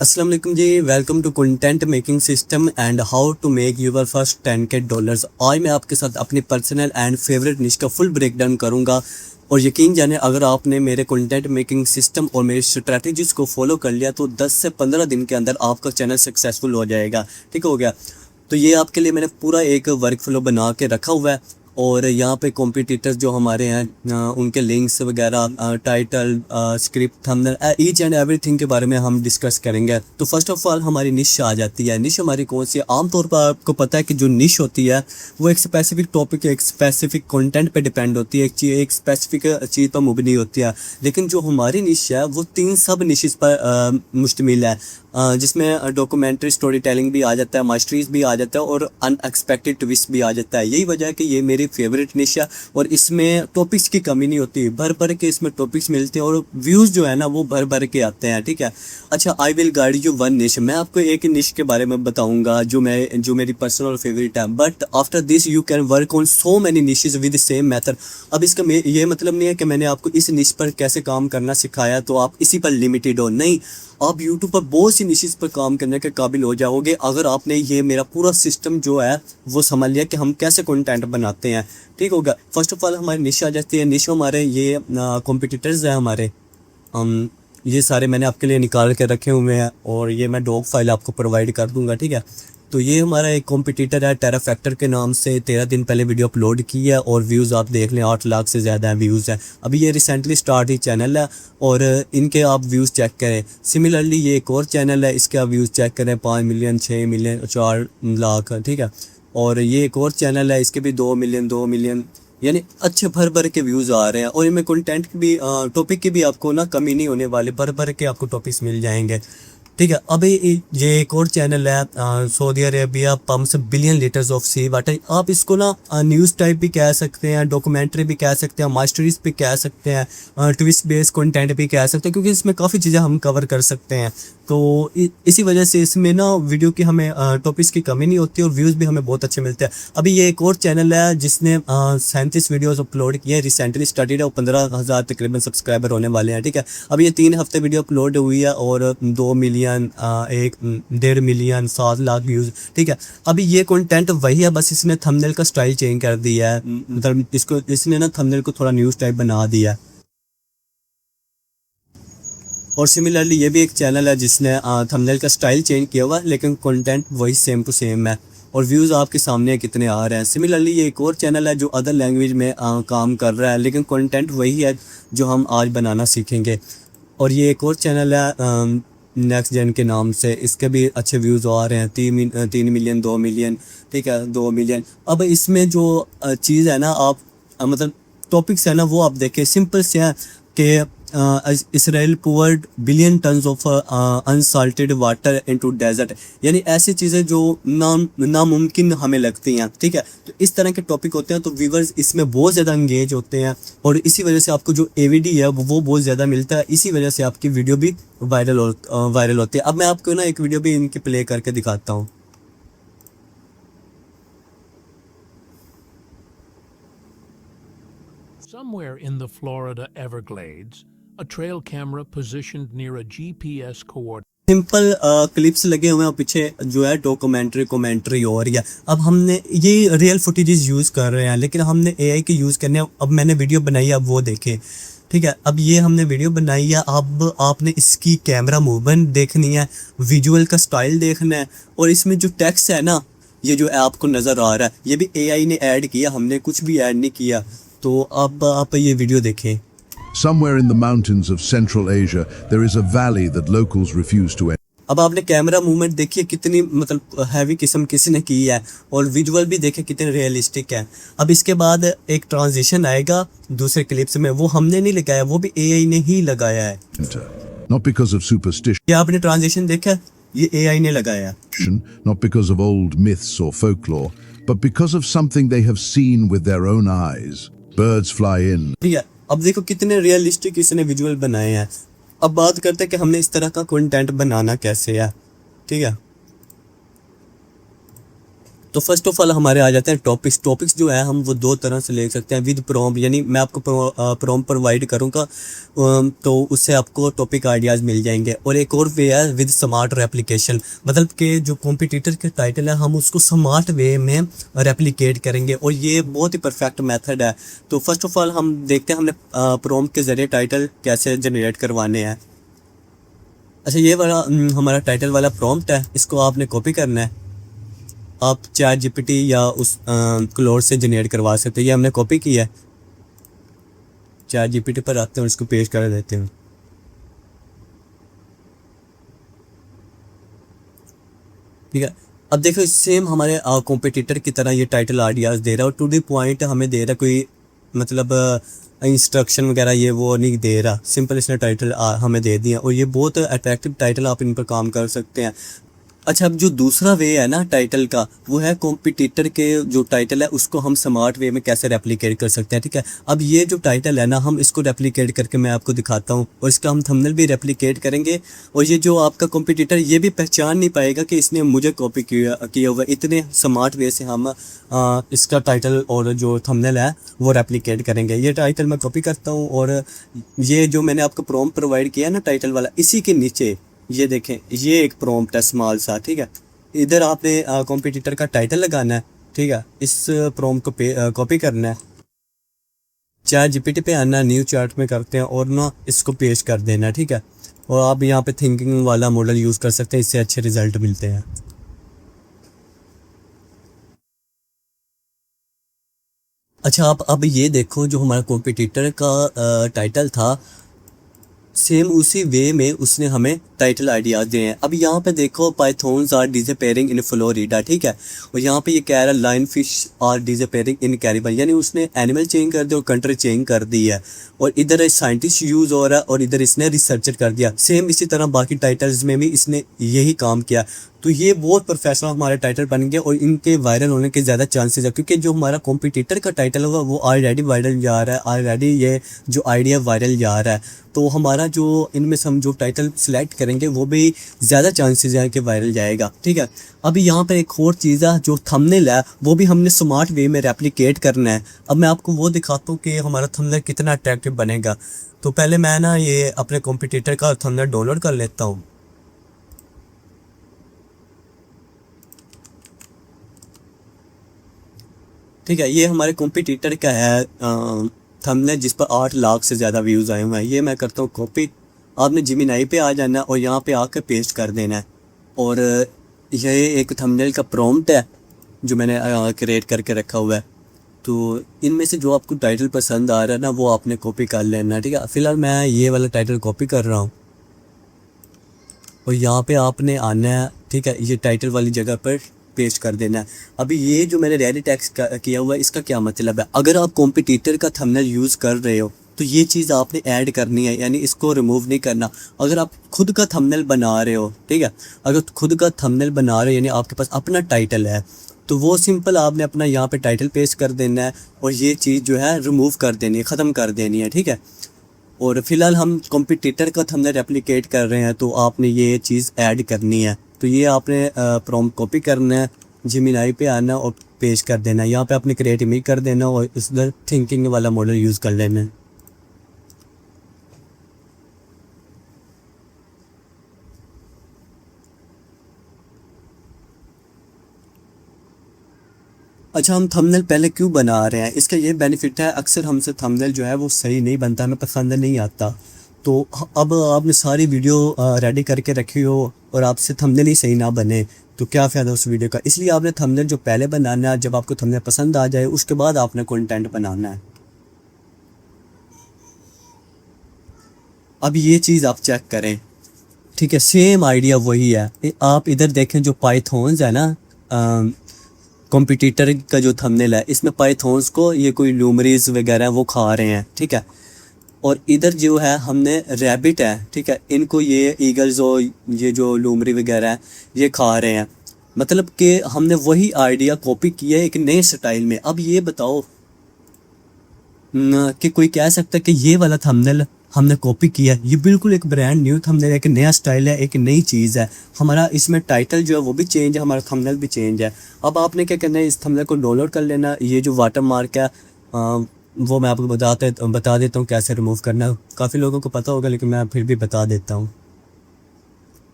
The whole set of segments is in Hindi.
अस्सलाम वालेकुम जी, welcome to content making system and how to make your first 10K dollars. आज मैं आपके साथ अपनी पर्सनल एंड फेवरेट निश का फुल ब्रेकडाउन करूंगा और यकीन जाने अगर आपने मेरे कंटेंट मेकिंग सिस्टम और मेरी स्ट्रैटेजीज को फॉलो कर लिया तो 10 से 15 दिन के अंदर आपका चैनल सक्सेसफुल हो जाएगा। ठीक हो गया। तो ये आपके लिए मैंने पूरा एक वर्क फ्लो बना के रखा हुआ है और यहाँ पे कॉम्पिटिटर्स जो हमारे हैं उनके लिंक्स वगैरह, title, script, thumbnail, each and everything के बारे में हम डिस्कस करेंगे। तो फर्स्ट ऑफ ऑल हमारी निश आ जाती है। निश हमारी कौन सी है? आमतौर पर आपको पता है कि जो निश होती है वो एक स्पेसिफिक टॉपिक, एक स्पेसिफिक कंटेंट पे डिपेंड होती है, एक स्पेसिफिक चीज़ पर मुबनी होती है। लेकिन जो हमारी निश है वो तीन सब निशेस पर मुश्तमिल है, जिसमें डॉक्यूमेंट्री स्टोरी टेलिंग भी आ जाता है, मास्टरीज भी आ जाता है और अनएक्सपेक्टेड ट्विस्ट भी आ जाता है। यही वजह है कि ये मेरी फेवरेट निश है और इसमें टॉपिक्स की कमी नहीं होती, भर भर के इसमें टॉपिक्स मिलते हैं और व्यूज़ जो है ना वो भर भर के आते हैं। ठीक है। अच्छा, I will guide you one निश। मैं आपको एक निश के बारे में बताऊंगा जो मेरी पर्सनल फेवरेट है, but after this you can work on so many niches with same method. अब इसका ये मतलब नहीं है कि मैंने आपको इस निश पर कैसे काम करना सिखाया तो आप इसी पर लिमिटेड हो, नहीं। आप यूट्यूब पर बहुत सी निशेस पर काम करने के काबिल हो जाओगे अगर आपने ये मेरा पूरा सिस्टम जो है वो समझ लिया कि हम कैसे कंटेंट बनाते हैं। ठीक होगा। फर्स्ट ऑफ ऑल हमारी निश आ जाती है। निश हमारे ये कॉम्पिटिटर्स हैं हमारे, ये सारे मैंने आपके लिए निकाल के रखे हुए हैं और ये मैं डॉग फाइल आपको प्रोवाइड कर दूंगा। ठीक है। तो ये हमारा एक कॉम्पिटिटर है टेरा फैक्टर के नाम से, 13 दिन पहले वीडियो अपलोड की है और व्यूज़ आप देख लें 8 लाख से ज़्यादा व्यूज़ हैं। अभी ये रिसेंटली स्टार्ट ही चैनल है और इनके आप व्यूज़ चेक करें। सिमिलरली ये एक और चैनल है, इसके आप व्यूज़ चेक करें, 5 मिलियन, 6 मिलियन, 4 लाख। ठीक है। और ये एक और चैनल है, इसके भी 2 मिलियन, 2 मिलियन, यानी अच्छे भर भर के व्यूज़ आ रहे हैं और इनमें कंटेंट की भी, टॉपिक की भी आपको ना कमी नहीं होने वाली, भर भर के आपको टॉपिक्स मिल जाएंगे। ठीक है। अभी ये एक और चैनल है Saudi Arabia pumps billion litres of sea water. आप इसको ना न्यूज़ टाइप भी कह सकते हैं, डॉक्यूमेंट्री भी कह सकते हैं, मास्टरीज भी कह सकते हैं, ट्विस्ट बेस्ड कंटेंट भी कह सकते हैं, क्योंकि इसमें काफ़ी चीज़ें हम कवर कर सकते हैं। तो इसी वजह से इसमें ना वीडियो की हमें टॉपिक्स की कमी नहीं होती और व्यूज़ भी हमें बहुत अच्छे मिलते हैं। अभी ये एक और चैनल है जिसने 37 वीडियोज़ अपलोड किए, रिसेंटली स्टार्टेड है और 15,000 तकरीबन सब्सक्राइबर होने वाले हैं। ठीक है। अभी ये 3 हफ्ते वीडियो अपलोड हुई है और 2 मिलियन, 1.5 मिलियन, 7 लाख व्यूज़। ठीक है। अभी ये कंटेंट वही है, बस इसने थंबनेल का स्टाइल चेंज कर दिया है, मतलब इसने ना थंबनेल को थोड़ा न्यूज़ टाइप बना दिया है। और सिमिलरली ये भी एक चैनल है जिसने थंबनेल का स्टाइल चेंज किया हुआ है लेकिन कंटेंट वही सेम टू सेम है और व्यूज़ आपके सामने कितने आ रहे हैं। सिमिलरली ये एक और चैनल है जो अदर लैंग्वेज में काम कर रहा है लेकिन कंटेंट वही है जो हम आज बनाना सीखेंगे। और ये एक और चैनल है नेक्स्ट जेन के नाम से, इसके भी अच्छे व्यूज़ आ रहे हैं, 3 मिलियन, 2 मिलियन। ठीक है, 2 मिलियन। अब इसमें जो चीज़ है ना, आप मतलब टॉपिक्स है ना वो आप देखें, सिंपल से है कि Israel poured billion tons of unsalted water into desert, यानी ऐसी चीज़ें जो नामुमकिन हमें लगती हैं। ठीक है। तो इस तरह के टॉपिक होते हैं तो व्यूवर्स इसमें बहुत ज़्यादा इंगेज होते हैं और इसी वजह से आपको जो एवीडी है वो बहुत ज़्यादा मिलता है, इसी वजह से आपकी वीडियो भी वायरल होती है। अब मैं आपको ना एक वीडियो भी इनकी प्ले करके दिखाता हूँ। Somewhere in the Florida Everglades, a trail camera positioned near a GPS coordinate. Simple clips लगे हुए हैं, पीछे जो है कमेंट्री हो रही है। अब हमने ये रियल फुटेजेस यूज़ कर रहे हैं लेकिन हमने एआई के यूज़ करने हैं। अब मैंने वीडियो बनाई है, अब वो देखें। ठीक है। अब ये हमने वीडियो बनाई है, अब आपने इसकी कैमरा मूवमेंट देखनी है, विजुअल का स्टाइल देखना है और इसमें जो टेक्स्ट है ना, ये जो आपको नज़र आ रहा है ये भी एआई ने ऐड किया, हमने कुछ भी ऐड नहीं किया। तो अब आप ये वीडियो देखें। Somewhere in the mountains of Central Asia, there is a valley that locals refuse to enter. अब आपने कैमरा मूवमेंट देखिए कितनी मतलब हैवी किस्म किसी ने की है और विजुअल भी देखे कितने रियलिस्टिक है। अब इसके बाद एक ट्रांजिशन आएगा दूसरे क्लिप्स में, वो हमने नहीं लगाया, वो भी एआई ने ही लगाया है। Not because of superstition, क्या आपने ट्रांजिशन देखा? ये एआई ने लगाया है। not because of old myths or folklore, but because of something they have seen with their own eyes. Birds fly in. ठीक है। अब देखो कितने रियलिस्टिक इसने विजुअल बनाए हैं। अब बात करते हैं कि हमने इस तरह का कंटेंट बनाना कैसे है। ठीक है। तो फर्स्ट ऑफ ऑल हमारे आ जाते हैं टॉपिक्स जो है हम वो दो तरह से ले सकते हैं, विद प्रॉम्प्ट, यानी मैं आपको प्रॉम्प्ट प्रोवाइड करूँगा तो उससे आपको टॉपिक आइडियाज़ मिल जाएंगे। और एक और वे है विद स्मार्ट रेप्लिकेशन, मतलब कि जो कॉम्पिटिटर के टाइटल है हम उसको स्मार्ट वे में रेप्लिकेट करेंगे, और ये बहुत ही परफेक्ट मेथड है। तो फर्स्ट ऑफ ऑल हम देखते हैं हमने प्रॉम्प्ट के ज़रिए टाइटल कैसे जनरेट करवाने हैं। अच्छा, ये वाला हमारा टाइटल वाला प्रॉम्प्ट है, इसको आपने कॉपी करना है। आप चैट जीपीटी या उस क्लोड से जनरेट करवा सकते हैं। ये हमने कॉपी किया है, चैट जीपीटी पर आते हैं और इसको पेस्ट कर देते हैं। ठीक है, अब देखो सेम हमारे कॉम्पिटिटर की तरह ये टाइटल आइडियाज़ दे रहा है और टू द पॉइंट हमें दे रहा है, कोई मतलब इंस्ट्रक्शन वगैरह ये वो नहीं दे रहा, सिंपल इसने टाइटल हमें दे दिया और ये बहुत अट्रैक्टिव टाइटल, आप इन पर काम कर सकते हैं। अच्छा, अब जो दूसरा वे है ना टाइटल का, वो है कॉम्पिटिटर के जो टाइटल है उसको हम स्मार्ट वे में कैसे रेप्लिकेट कर सकते हैं। ठीक है, अब ये जो टाइटल है ना हम इसको रेप्लिकेट करके मैं आपको दिखाता हूँ और इसका हम थंबनेल भी रेप्लिकेट करेंगे, और ये जो आपका कॉम्पिटिटर ये भी पहचान नहीं पाएगा कि इसने मुझे कॉपी किया हुआ। इतने स्मार्ट वे से हम इसका टाइटल और जो थंबनेल है वो रेप्लिकेट करेंगे। ये टाइटल मैं कॉपी करता हूँ और ये जो मैंने आपको प्रॉम्प्ट प्रोवाइड किया है ना टाइटल वाला, इसी के नीचे ये देखें, ये एक प्रॉम्प्ट है स्मॉल सा। ठीक है, इधर आपने कॉम्पिटिटर का टाइटल लगाना है। ठीक है, इस प्रॉम्प्ट को कॉपी करना है, चैट जीपीटी पे आना है, न्यू चैट में करते हैं और ना इसको पेस्ट कर देना है। ठीक है, और आप यहाँ पे थिंकिंग वाला मॉडल यूज़ कर सकते हैं, इससे अच्छे रिजल्ट मिलते हैं। अच्छा, आप अब ये देखो जो हमारा कॉम्पिटिटर का टाइटल था, सेम उसी वे में उसने हमें टाइटल आइडियाज दिए हैं। अब यहाँ पे देखो, pythons are disappearing in Florida. ठीक है, और यहाँ पे ये कह रहा है lionfish are disappearing in Caribbean, यानी उसने एनिमल चेंज कर दिया और कंट्री चेंज कर दी है। और इधर साइंटिस्ट यूज़ हो रहा है और इधर इसने रिसर्चर कर दिया। सेम इसी तरह बाकी टाइटल्स में भी इसने यही काम किया। तो ये बहुत प्रोफेशनल हमारे टाइटल बन गए और इनके वायरल होने के ज़्यादा चांसेस है, क्योंकि जो हमारा कॉम्पिटिटर का टाइटल होगा वो ऑलरेडी वायरल जा रहा है, ऑलरेडी ये जो आइडिया वायरल जा रहा है। तो हमारा जो इनमें से हम जो टाइटल सिलेक्ट करेंगे वो भी ज़्यादा चांसेस है कि वायरल जाएगा। ठीक है, अभी यहाँ पर एक और चीज़ है, जो थंबनेल है वो भी हमने स्मार्ट वे में रेप्लिकेट करना है। अब मैं आपको वो दिखाता हूँ कि हमारा थंबनेल कितना अट्रैक्टिव बनेगा। तो पहले मैं ना ये अपने कॉम्पिटिटर का थंबनेल डाउनलोड कर लेता हूँ। ठीक है, ये हमारे कॉम्पिटिटर का है थंबनेल जिस पर 8 लाख से ज़्यादा व्यूज़ आए हुए हैं। ये मैं करता हूँ कॉपी, आपने जिमिनाई पे आ जाना और यहाँ पे आकर पेस्ट कर देना है। और ये एक थंबनेल का प्रॉम्प्ट है जो मैंने क्रिएट करके रखा हुआ है। तो इनमें से जो आपको टाइटल पसंद आ रहा है ना वो आपने कॉपी कर लेना है। ठीक है, फ़िलहाल मैं ये वाला टाइटल कॉपी कर रहा हूँ और यहाँ पे आपने आना है। ठीक है, ये टाइटल वाली जगह पर पेस्ट कर देना है। अभी ये जो मैंने रेडी टेक्स्ट किया हुआ है इसका क्या मतलब है, अगर आप कॉम्पिटिटर का थंबनेल यूज़ कर रहे हो तो ये चीज़ आपने ऐड करनी है, यानी इसको रिमूव नहीं करना। अगर आप खुद का थंबनेल बना रहे हो, ठीक है, अगर खुद का थंबनेल बना रहे हो यानी आपके पास अपना टाइटल है, तो वो सिंपल आपने अपना यहाँ पे टाइटल पेस्ट कर देना है और ये चीज़ जो है रिमूव कर देनी है, ख़त्म कर देनी है। ठीक है, और फिलहाल हम कॉम्पिटिटर का थंबनेल रेप्लिकेट कर रहे हैं तो आपने ये चीज़ ऐड करनी है। तो ये आपने प्रॉम्प्ट कॉपी करना है, जिमिनाई पे आना और पेस्ट कर देना है। यहाँ पे आपने क्रिएट इमेज कर देना और इधर थिंकिंग वाला मॉडल यूज़ कर लेना है। अच्छा, हम थंबनेल पहले क्यों बना रहे हैं, इसका ये बेनिफिट है, अक्सर हमसे थंबनेल जो है वो सही नहीं बनता, हमें पसंद नहीं आता। तो अब आपने सारी वीडियो रेडी करके रखी हो और आपसे थंबनेल ही सही ना बने तो क्या फ़ायदा उस वीडियो का। इसलिए आपने थंबनेल जो पहले बनाना है, जब आपको थंबनेल पसंद आ जाए उसके बाद आपने कंटेंट बनाना है। अब ये चीज़ आप चेक करें। ठीक है, सेम आइडिया वही है। आप इधर देखें जो पाइथॉन्स है ना, कॉम्पिटिटर का जो थंबनेल है इसमें पाइथॉन्स को ये कोई लूमरीज वगैरह वो खा रहे हैं। ठीक है, और इधर जो है हमने रैबिट है, ठीक है, इनको ये ईगल्स और ये जो लूमरी वगैरह है ये खा रहे हैं। मतलब कि हमने वही आइडिया कॉपी किया है एक नए स्टाइल में। अब ये बताओ कि कोई कह सकता है कि ये वाला थंबनेल हमने कॉपी किया है। ये बिल्कुल एक ब्रांड न्यू थंबनेल, एक नया स्टाइल है, एक नई चीज़ है। हमारा इसमें टाइटल जो है वो भी चेंज है, हमारा थंबनेल भी चेंज है। अब आपने क्या करना है, इस थंबनेल को डाउनलोड कर लेना। ये जो वाटर मार्क है वो मैं आपको बता देता हूँ कैसे रिमूव करना है। काफ़ी लोगों को पता होगा लेकिन मैं फिर भी बता देता हूँ।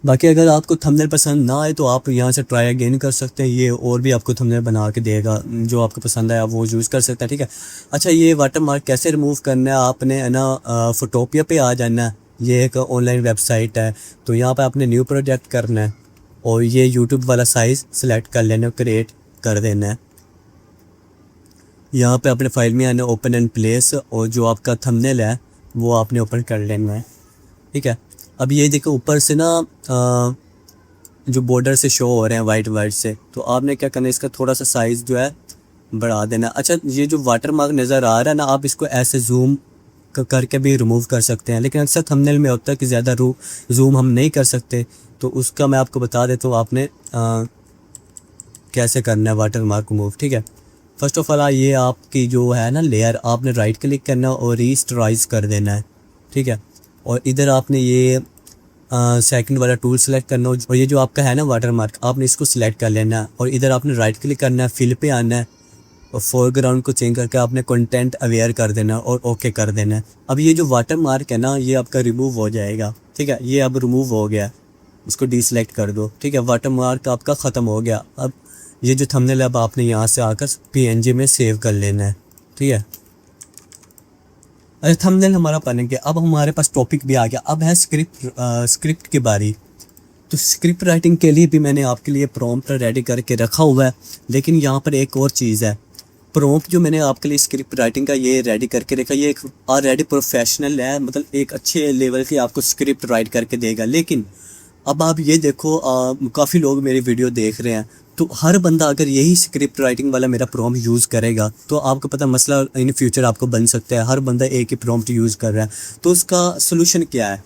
बाकी अगर आपको थंबनेल पसंद ना आए तो आप यहाँ से ट्राई अगेन कर सकते हैं, ये और भी आपको थंबनेल बना के देगा। जो आपको पसंद आया वो यूज़ कर सकते हैं, ठीक है। अच्छा, ये वाटर मार्क कैसे रिमूव करना है, आपने है ना फोटोपिया पे आ जाना है। ये एक ऑनलाइन वेबसाइट है, तो यहाँ पे आपने न्यू प्रोजेक्ट करना है और ये यूट्यूब वाला साइज़ सेलेक्ट कर लेना, क्रिएट कर देना है। यहाँ पे अपने फाइल में आना, ओपन एंड प्लेस, और जो आपका थंबनेल है वो आपने ओपन कर लेना है, ठीक है। अब ये देखो ऊपर से ना जो बॉर्डर से शो हो रहे हैं वाइट से, तो आपने क्या करना है, इसका थोड़ा सा साइज़ जो है बढ़ा देना। अच्छा, ये जो वाटर मार्क नज़र आ रहा है ना, आप इसको ऐसे जूम करके भी रिमूव कर सकते हैं, लेकिन अक्सर थंबनेल में होता है कि ज़्यादा जूम हम नहीं कर सकते, तो उसका मैं आपको बता देता हूँ आपने कैसे करना है वाटर मार्क रिमूव, ठीक है। फर्स्ट ऑफ ऑल ये आपकी जो है ना लेयर, आपने राइट क्लिक करना और रीस्टराइज कर देना है, ठीक है। और इधर आपने ये सेकंड वाला टूल सेलेक्ट करना और ये जो आपका है ना वाटर मार्क, आपने इसको सिलेक्ट कर लेना है और इधर आपने राइट क्लिक करना है, फिल पे आना है और फोरग्राउंड को चेंज करके आपने कंटेंट अवेयर कर देना और ओके कर देना है। अब ये जो वाटर मार्क है ना, ये आपका रिमूव हो जाएगा, ठीक है। ये अब रिमूव हो गया, इसको डीसेलेक्ट कर दो, ठीक है। वाटर मार्क आपका ख़त्म हो गया। अब ये जो थंबनेल अब आपने यहाँ से आकर PNG में सेव कर लेना है, ठीक है। अच्छा, थंबनेल हमारा बन गया। अब हमारे पास टॉपिक भी आ गया। अब है स्क्रिप्ट की बारी। तो स्क्रिप्ट राइटिंग के लिए भी मैंने आपके लिए प्रॉम्प्ट रेडी करके रखा हुआ है, लेकिन यहाँ पर एक और चीज़ है। प्रॉम्प्ट जो मैंने आपके लिए स्क्रिप्ट राइटिंग का ये रेडी करके रखा, ये एक ऑलरेडी प्रोफेशनल है, मतलब एक अच्छे लेवल की आपको स्क्रिप्ट राइट करके देगा। लेकिन अब आप ये देखो, काफ़ी लोग मेरी वीडियो देख रहे हैं, तो हर बंदा अगर यही स्क्रिप्ट राइटिंग वाला मेरा प्रॉम्प्ट यूज़ करेगा तो आपको पता मसला इन फ्यूचर आपको बन सकता है। हर बंदा एक ही प्रॉम्प्ट यूज़ कर रहा है, तो उसका सोल्यूशन क्या है?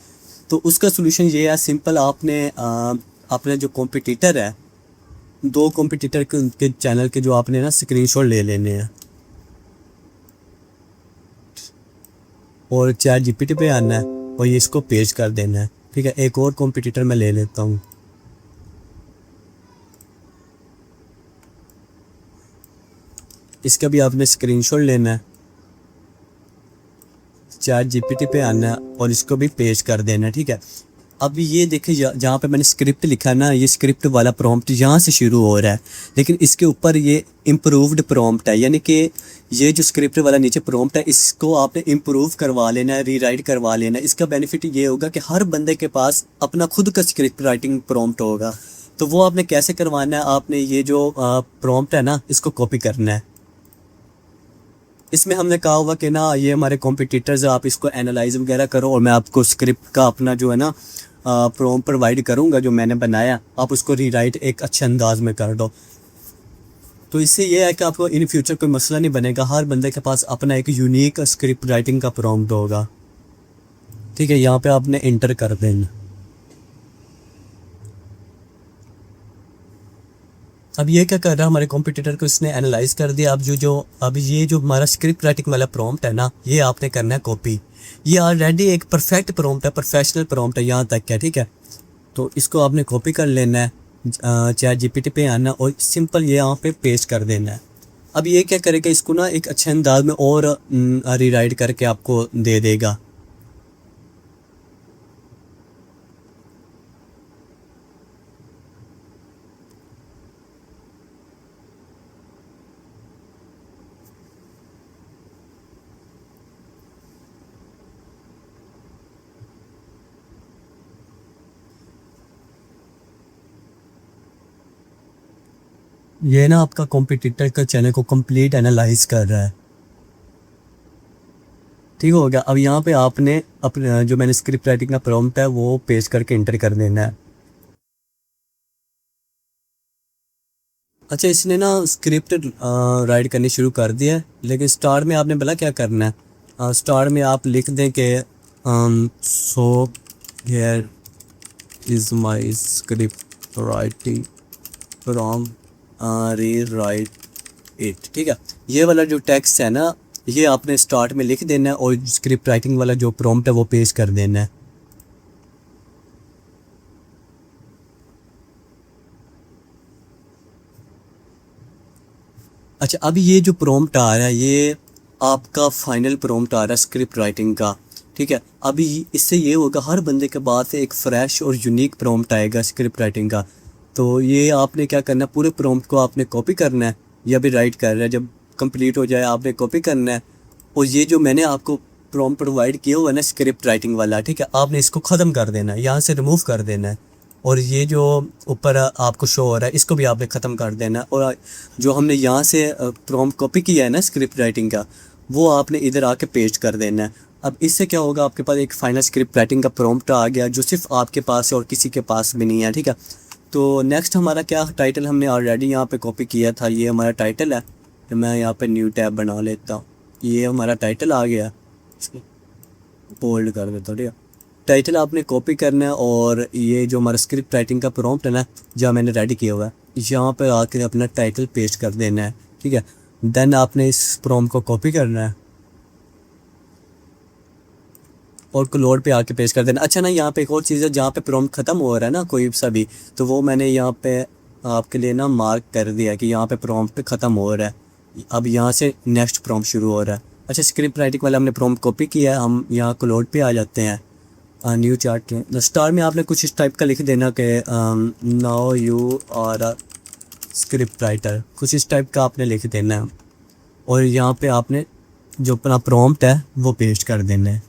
तो उसका सोल्यूशन ये है, सिंपल। आपने जो कॉम्पिटिटर है, 2 कॉम्पिटिटर के चैनल के जो आपने ना स्क्रीनशॉट ले लेने हैं और ChatGPT पे आना है और ये इसको पेश कर देना है, ठीक है। एक और कॉम्पिटिटर मैं ले लेता हूँ, इसका भी आपने स्क्रीनशॉट लेना है, ChatGPT पे आना है और इसको भी पेश कर देना है, ठीक है। अब ये देखिए, जहाँ पे मैंने स्क्रिप्ट लिखा ना, ये स्क्रिप्ट वाला प्रॉम्प्ट यहाँ से शुरू हो रहा है, लेकिन इसके ऊपर ये इम्प्रूव्ड प्रॉम्प्ट है, यानी कि ये जो स्क्रिप्ट वाला नीचे प्रॉम्प्ट है, इसको आपने इम्प्रूव करवा लेना है, रीराइट करवा लेना है। इसका बेनिफिट ये होगा कि हर बंदे के पास अपना खुद का स्क्रिप्ट राइटिंग प्रॉम्प्ट होगा। तो वो आपने कैसे करवाना है, आपने ये जो प्रॉम्प्ट है ना, इसको कॉपी करना है। इसमें हमने कहा हुआ कि ना, ये हमारे कॉम्पिटिटर्स, आप इसको एनालाइज वगैरह करो और मैं आपको स्क्रिप्ट का अपना जो है ना प्रॉम्प्ट प्रोवाइड करूँगा जो मैंने बनाया, आप उसको रीराइट एक अच्छे अंदाज में कर दो। तो इससे ये है कि आपको इन फ्यूचर कोई मसला नहीं बनेगा, हर बंदे के पास अपना एक यूनिक स्क्रिप्ट राइटिंग का प्रॉम्प्ट होगा, ठीक है। यहाँ पे आपने इंटर कर देना। अब ये क्या कर रहा है, हमारे कॉम्पिटिटर को इसने एनालाइज कर दिया। अब ये जो हमारा स्क्रिप्ट राइटिंग वाला प्रॉम्प्ट है ना, ये आपने करना है कॉपी। ये ऑलरेडी एक परफेक्ट प्रॉम्प्ट है, प्रोफेशनल प्रॉम्प्ट है यहाँ तक क्या, ठीक है। तो इसको आपने कॉपी कर लेना है, ChatGPT पे आना और सिंपल ये यहाँ पे पेस्ट कर देना है। अब ये क्या करेगा, इसको ना एक अच्छे अंदाज में और रीराइट करके आपको दे देगा। ये ना आपका कॉम्पिटिटर का चैनल को कंप्लीट एनालाइज कर रहा है, ठीक हो गया। अब यहाँ पे आपने अपने जो मैंने स्क्रिप्ट राइटिंग का प्रॉम्प्ट है वो पेस्ट करके एंटर कर देना है। अच्छा, इसने ना स्क्रिप्ट राइट करनी शुरू कर दिया है, लेकिन स्टार्ट में आपने बोला क्या करना है। स्टार्ट में आप लिख दें कि so here is my script writing from री राइट इट, ठीक है। ये वाला जो टेक्स्ट है ना, ये आपने स्टार्ट में लिख देना है और स्क्रिप्ट राइटिंग वाला जो प्रॉम्प्ट है वो पेश कर देना है। अच्छा, अभी ये जो प्रॉम्प्ट आ रहा है ये आपका फाइनल प्रॉम्प्ट आ रहा है स्क्रिप्ट राइटिंग का, ठीक है। अभी इससे ये होगा हर बंदे के बाद एक फ़्रेश और यूनिक प्रॉम्प्ट आएगा स्क्रिप्ट राइटिंग का। तो ये आपने क्या करना है, पूरे प्रॉम्प्ट को आपने कॉपी करना है, या भी राइट कर रहा है, जब कंप्लीट हो जाए आपने कॉपी करना है। और ये जो मैंने आपको प्रॉम्प्ट प्रोवाइड किया हुआ है ना स्क्रिप्ट राइटिंग वाला, ठीक है, आपने इसको ख़त्म कर देना है, यहाँ से रिमूव कर देना है। और ये जो ऊपर आपको शो हो रहा है इसको भी आपने ख़त्म कर देना है। और जो हमने यहाँ से प्रॉम्प्ट कॉपी किया है ना स्क्रिप्ट राइटिंग का, वो आपने इधर आके पेस्ट कर देना है। अब इससे क्या होगा, आपके पास एक फाइनल स्क्रिप्ट राइटिंग का प्रॉम्प्ट आ गया जो सिर्फ आपके पास है और किसी के पास भी नहीं है, ठीक है। तो नेक्स्ट हमारा क्या टाइटल हमने ऑलरेडी यहाँ पे कॉपी किया था, ये हमारा टाइटल है। तो मैं यहाँ पे न्यू टैब बना लेता हूँ, ये हमारा टाइटल आ गया, बोल्ड कर देता हूँ, ठीक है। टाइटल आपने कॉपी करना है और ये जो हमारा स्क्रिप्ट राइटिंग का प्रॉम्प्ट है ना जहाँ मैंने रेडी किया हुआ है, यहाँ पर आके अपना टाइटल पेस्ट कर देना है, ठीक है। देन आपने इस प्रॉम्प्ट को कॉपी करना है और क्लोड पे आके पेस्ट कर देना। अच्छा ना, यहाँ पे एक और चीज़ है, जहाँ पे प्रॉम्प्ट ख़त्म हो रहा है ना कोई सा भी, तो वो मैंने यहाँ पे आपके लिए ना मार्क कर दिया कि यहाँ पे प्रॉम्प्ट ख़त्म हो रहा है। अब यहाँ से नेक्स्ट प्रॉम्प्ट शुरू हो रहा है। अच्छा, स्क्रिप्ट राइटिंग वाला हमने प्रॉम्प्ट कॉपी किया है, हम यहाँ क्लोड पे आ जाते हैं। न्यू चार्ट के स्टार में आपने कुछ इस टाइप का लिख देना कि now you are a script writer, कुछ इस टाइप का आपने लिख देना है। और यहाँ पे आपने जो अपना प्रॉम्प्ट है वो पेस्ट कर देना है।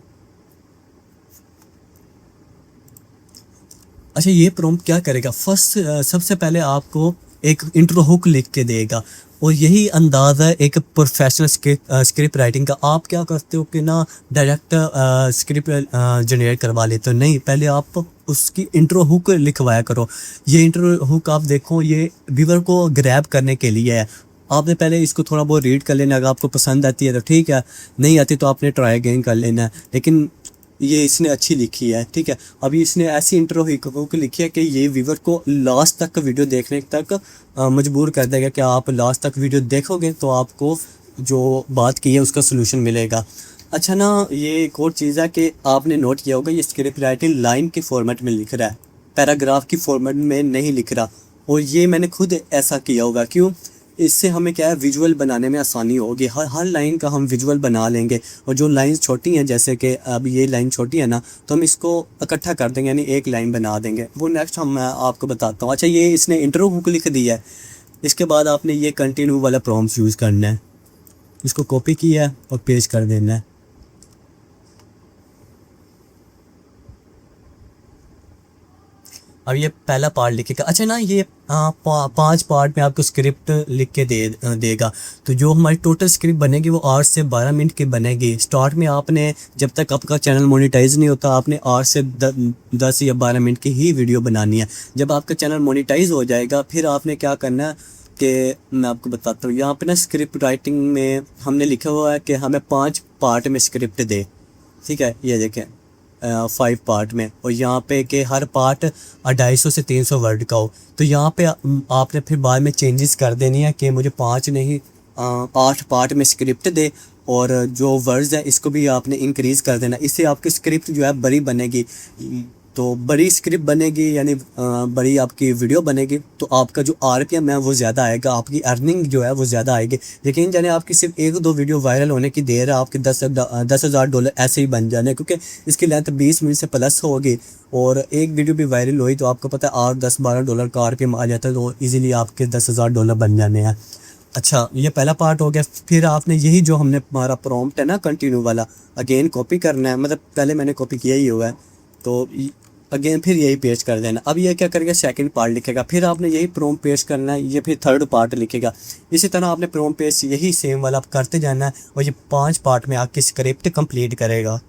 अच्छा, ये प्रॉम्प्ट क्या करेगा, फर्स्ट सबसे पहले आपको एक इंट्रो हुक लिख के देगा। और यही अंदाज़ है एक प्रोफेशनल स्क्रिप्ट राइटिंग का। आप क्या करते हो कि ना डायरेक्ट स्क्रिप्ट जनरेट करवा लेते हो, नहीं, पहले आप उसकी इंट्रो हुक लिखवाया करो। ये इंट्रो हुक आप देखो, ये व्यूअर को ग्रैब करने के लिए है। आपने पहले इसको थोड़ा बहुत रीड कर लेना, अगर आपको पसंद आती है तो ठीक है, नहीं आती तो आपने ट्राई अगेन कर लेना है। लेकिन ये इसने अच्छी लिखी है, ठीक है। अभी इसने ऐसी इंट्रो हुक लिखी है कि ये व्यूवर को लास्ट तक वीडियो देखने तक मजबूर कर देगा कि आप लास्ट तक वीडियो देखोगे तो आपको जो बात की है उसका सोल्यूशन मिलेगा। अच्छा ना, ये एक और चीज़ है कि आपने नोट किया होगा ये स्क्रिप्ट राइटिंग लाइन के फॉर्मेट में लिख रहा है, पैराग्राफ की फॉर्मेट में नहीं लिख रहा। और ये मैंने खुद ऐसा किया होगा, क्यों, इससे हमें क्या है विजुअल बनाने में आसानी होगी। हर हर लाइन का हम विजुअल बना लेंगे। और जो लाइन छोटी हैं, जैसे कि अब ये लाइन छोटी है ना, तो हम इसको इकट्ठा कर देंगे, यानी एक लाइन बना देंगे। वो नेक्स्ट मैं आपको बताता हूँ। अच्छा, ये इसने इंट्रो हुक लिख दिया है। इसके बाद आपने ये कंटिन्यू वाला प्रॉम्प्ट यूज़ करना है, इसको कॉपी किया है और पेस्ट कर देना है। अब ये पहला पार्ट लिखेगा। अच्छा ना, ये 5 पार्ट में आपको स्क्रिप्ट लिख के देगा। तो जो हमारी टोटल स्क्रिप्ट बनेगी वो 8 से 12 मिनट की बनेगी। स्टार्ट में आपने, जब तक आपका चैनल मोनेटाइज नहीं होता, आपने 8 से 10 या 12 मिनट की ही वीडियो बनानी है। जब आपका चैनल मोनेटाइज हो जाएगा फिर आपने क्या करना है कि मैं आपको बताता हूँ। यहाँ पे ना स्क्रिप्ट राइटिंग में हमने लिखा हुआ है कि हमें 5 पार्ट में स्क्रिप्ट दे, ठीक है, ये देखें 5 पार्ट में। और यहाँ पे कि हर पार्ट 250 से 300 वर्ड का हो। तो यहाँ पे आपने फिर बाद में चेंजेस कर देनी है कि मुझे 5 नहीं 8 पार्ट में स्क्रिप्ट दे। और जो वर्ड्स है इसको भी आपने इंक्रीज़ कर देना, इससे आपकी स्क्रिप्ट जो है बड़ी बनेगी। तो बड़ी स्क्रिप्ट बनेगी यानी बड़ी आपकी वीडियो बनेगी, तो आपका जो आरपीएम है वो ज़्यादा आएगा, आपकी अर्निंग जो है वो ज़्यादा आएगी। लेकिन जाने आपकी सिर्फ 1-2 वीडियो वायरल होने की देर है, आपके $10,000 ऐसे ही बन जाने, क्योंकि इसकी लेंथ 20 मिनट से प्लस होगी। और एक वीडियो भी वायरल हुई तो आपको पता है $8-10-12 का आरपीएम आ जाता है, तो ईजिली आपके $10,000 बन जाने हैं। अच्छा, ये पहला पार्ट हो गया। फिर आपने यही जो हमने हमारा प्रॉम्प्ट है ना कंटिन्यू वाला, अगेन कॉपी करना है। मतलब पहले मैंने कॉपी किया ही हुआ है, तो अगेन फिर यही पेस्ट कर देना। अब ये क्या करेगा, सेकंड पार्ट लिखेगा। फिर आपने यही प्रॉम्प्ट पेस्ट करना है, ये फिर थर्ड पार्ट लिखेगा। इसी तरह आपने प्रॉम्प्ट पेस्ट यही सेम वाला आप करते जाना है, और ये 5 पार्ट में आपकी स्क्रिप्ट कंप्लीट करेगा।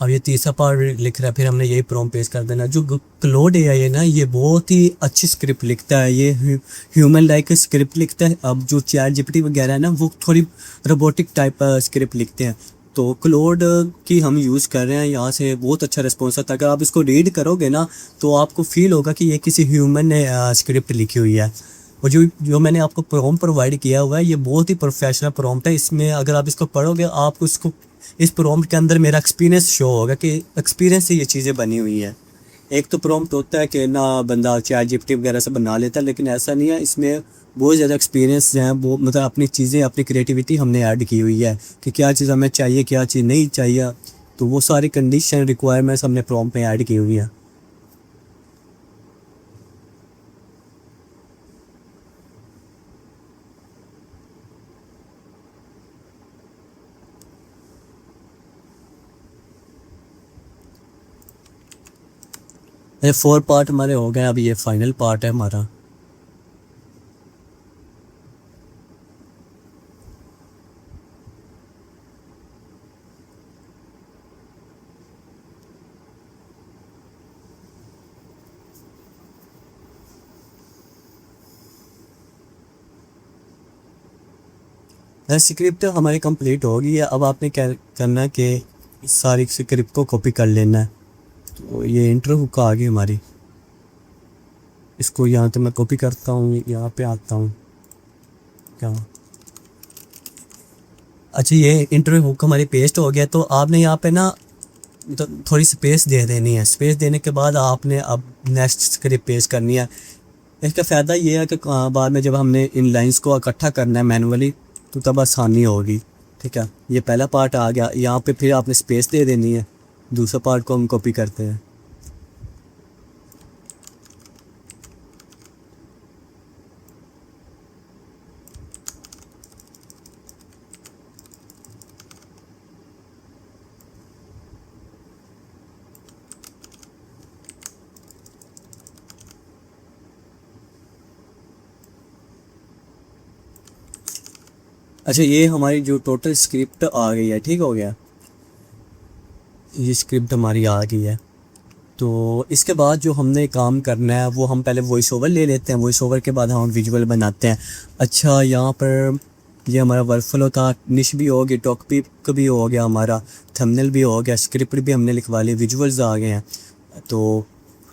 अब ये तीसरा पार्ट लिख रहा है, फिर हमने यही प्रॉम्प्ट पेस्ट कर देना। जो क्लोड एआई है ना, ये बहुत ही अच्छी स्क्रिप्ट लिखता है, ये ह्यूमन लाइक स्क्रिप्ट लिखता है। अब जो चैट जीपीटी वगैरह है ना, वो थोड़ी रोबोटिक टाइप स्क्रिप्ट लिखते हैं। तो क्लोड की हम यूज़ कर रहे हैं, यहाँ से बहुत अच्छा रिस्पॉन्स आता है। अगर आप इसको रीड करोगे ना, तो आपको फील होगा कि ये किसी ह्यूमन ने स्क्रिप्ट लिखी हुई है। और जो मैंने आपको प्रॉम्प्ट प्रोवाइड किया हुआ है, ये बहुत ही प्रोफेशनल प्रॉम्प्ट है। इसमें अगर आप इसको पढ़ोगे, आपको इसको इस प्रॉम्प्ट के अंदर मेरा एक्सपीरियंस शो होगा कि एक्सपीरियंस से ये चीज़ें बनी हुई है। एक तो प्रॉम्प्ट होता है कि ना बंदा चैट जीपीटी वगैरह से बना लेता है, लेकिन ऐसा नहीं है। इसमें बहुत ज़्यादा एक्सपीरियंस हैं, वो मतलब अपनी चीज़ें, अपनी क्रिएटिविटी हमने ऐड की हुई है कि क्या चीज़ हमें चाहिए, क्या चीज़ नहीं चाहिए। तो वो सारी कंडीशन रिक्वायरमेंट्स हमने प्रॉम्प्ट में ऐड की हुई है। ये 4 पार्ट हमारे हो गए, अब ये फाइनल पार्ट है हमारा। स्क्रिप्ट हमारी कंप्लीट हो गई है। अब आपने क्या करना है कि इस सारी स्क्रिप्ट को कॉपी कर लेना है। तो ये इंट्रो हुक आ गई हमारी, इसको यहाँ तो मैं कॉपी करता हूँ, यहाँ पे आता हूँ क्या। अच्छा, ये इंट्रो हुक हमारी पेस्ट हो गया। तो आपने यहाँ पे ना तो थोड़ी स्पेस दे देनी है। स्पेस देने के बाद आपने अब नेक्स्ट स्क्रिप्ट पेस्ट करनी है। इसका फ़ायदा ये है कि बाद में जब हमने इन लाइंस को इकट्ठा करना है मैनुअली, तो तब आसानी होगी। ठीक है, ये पहला पार्ट आ गया। यहाँ पे फिर आपने स्पेस दे देनी है। दूसरा पार्ट को हम कॉपी करते हैं। अच्छा, ये हमारी जो टोटल स्क्रिप्ट आ गई है, ठीक हो गया, ये स्क्रिप्ट हमारी आ गई है। तो इसके बाद जो हमने काम करना है, वो हम पहले वॉइस ओवर ले लेते हैं। वॉइस ओवर के बाद हम विजुअल बनाते हैं। अच्छा, यहाँ पर ये हमारा वर्कफ्लो था। निश भी हो गई, टॉपिक भी हो गया, हमारा थंबनेल भी हो गया, स्क्रिप्ट भी हमने लिखवा ली, विजुअल्स आ गए हैं। तो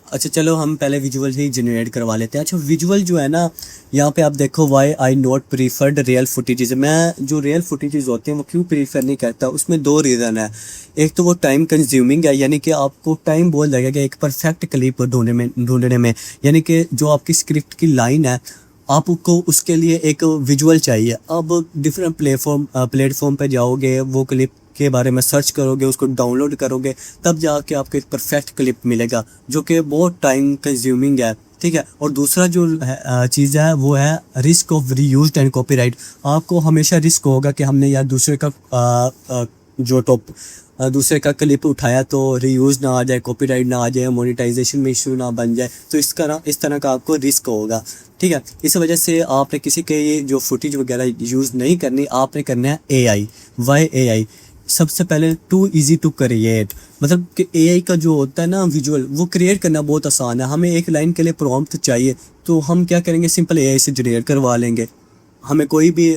अच्छा चलो हम पहले विजुअल ही जनरेट करवा लेते हैं। अच्छा, विजुअल जो है ना, यहाँ पे आप देखो, why I not preferred real footages. मैं जो रियल फुटेजेस होते हैं वो क्यों प्रीफर नहीं करता, उसमें 2 रीज़न है। एक तो वो टाइम कंज्यूमिंग है, यानी कि आपको टाइम बहुत लगेगा एक परफेक्ट क्लिप ढूंढने में। यानी कि जो आपकी स्क्रिप्ट की लाइन है, आपको उसके लिए एक विजुअल चाहिए। अब डिफरेंट प्लेटफॉर्म पे जाओगे, वो क्लिप के बारे में सर्च करोगे, उसको डाउनलोड करोगे, तब जाके आपको एक परफेक्ट क्लिप मिलेगा, जो कि बहुत टाइम कंज्यूमिंग है। ठीक है, और दूसरा जो चीज़ है वो है risk of reused and copyright. आपको हमेशा रिस्क होगा कि हमने यार दूसरे का क्लिप उठाया तो रीयूज ना आ जाए, कॉपीराइट ना आ जाए, मोनेटाइजेशन में इशू ना बन जाए। तो इस तरह का आपको रिस्क होगा। ठीक है, इस वजह से आपने किसी के ये जो फुटेज वगैरह यूज़ नहीं करनी, आपने करना है एआई। Y AI? सबसे पहले टू इजी टू क्रिएट, मतलब कि एआई का जो होता है ना विजुअल, वो क्रिएट करना बहुत आसान है। हमें एक लाइन के लिए प्रॉम्प्ट चाहिए, तो हम क्या करेंगे, सिंपल एआई से जनरेट करवा लेंगे। हमें कोई भी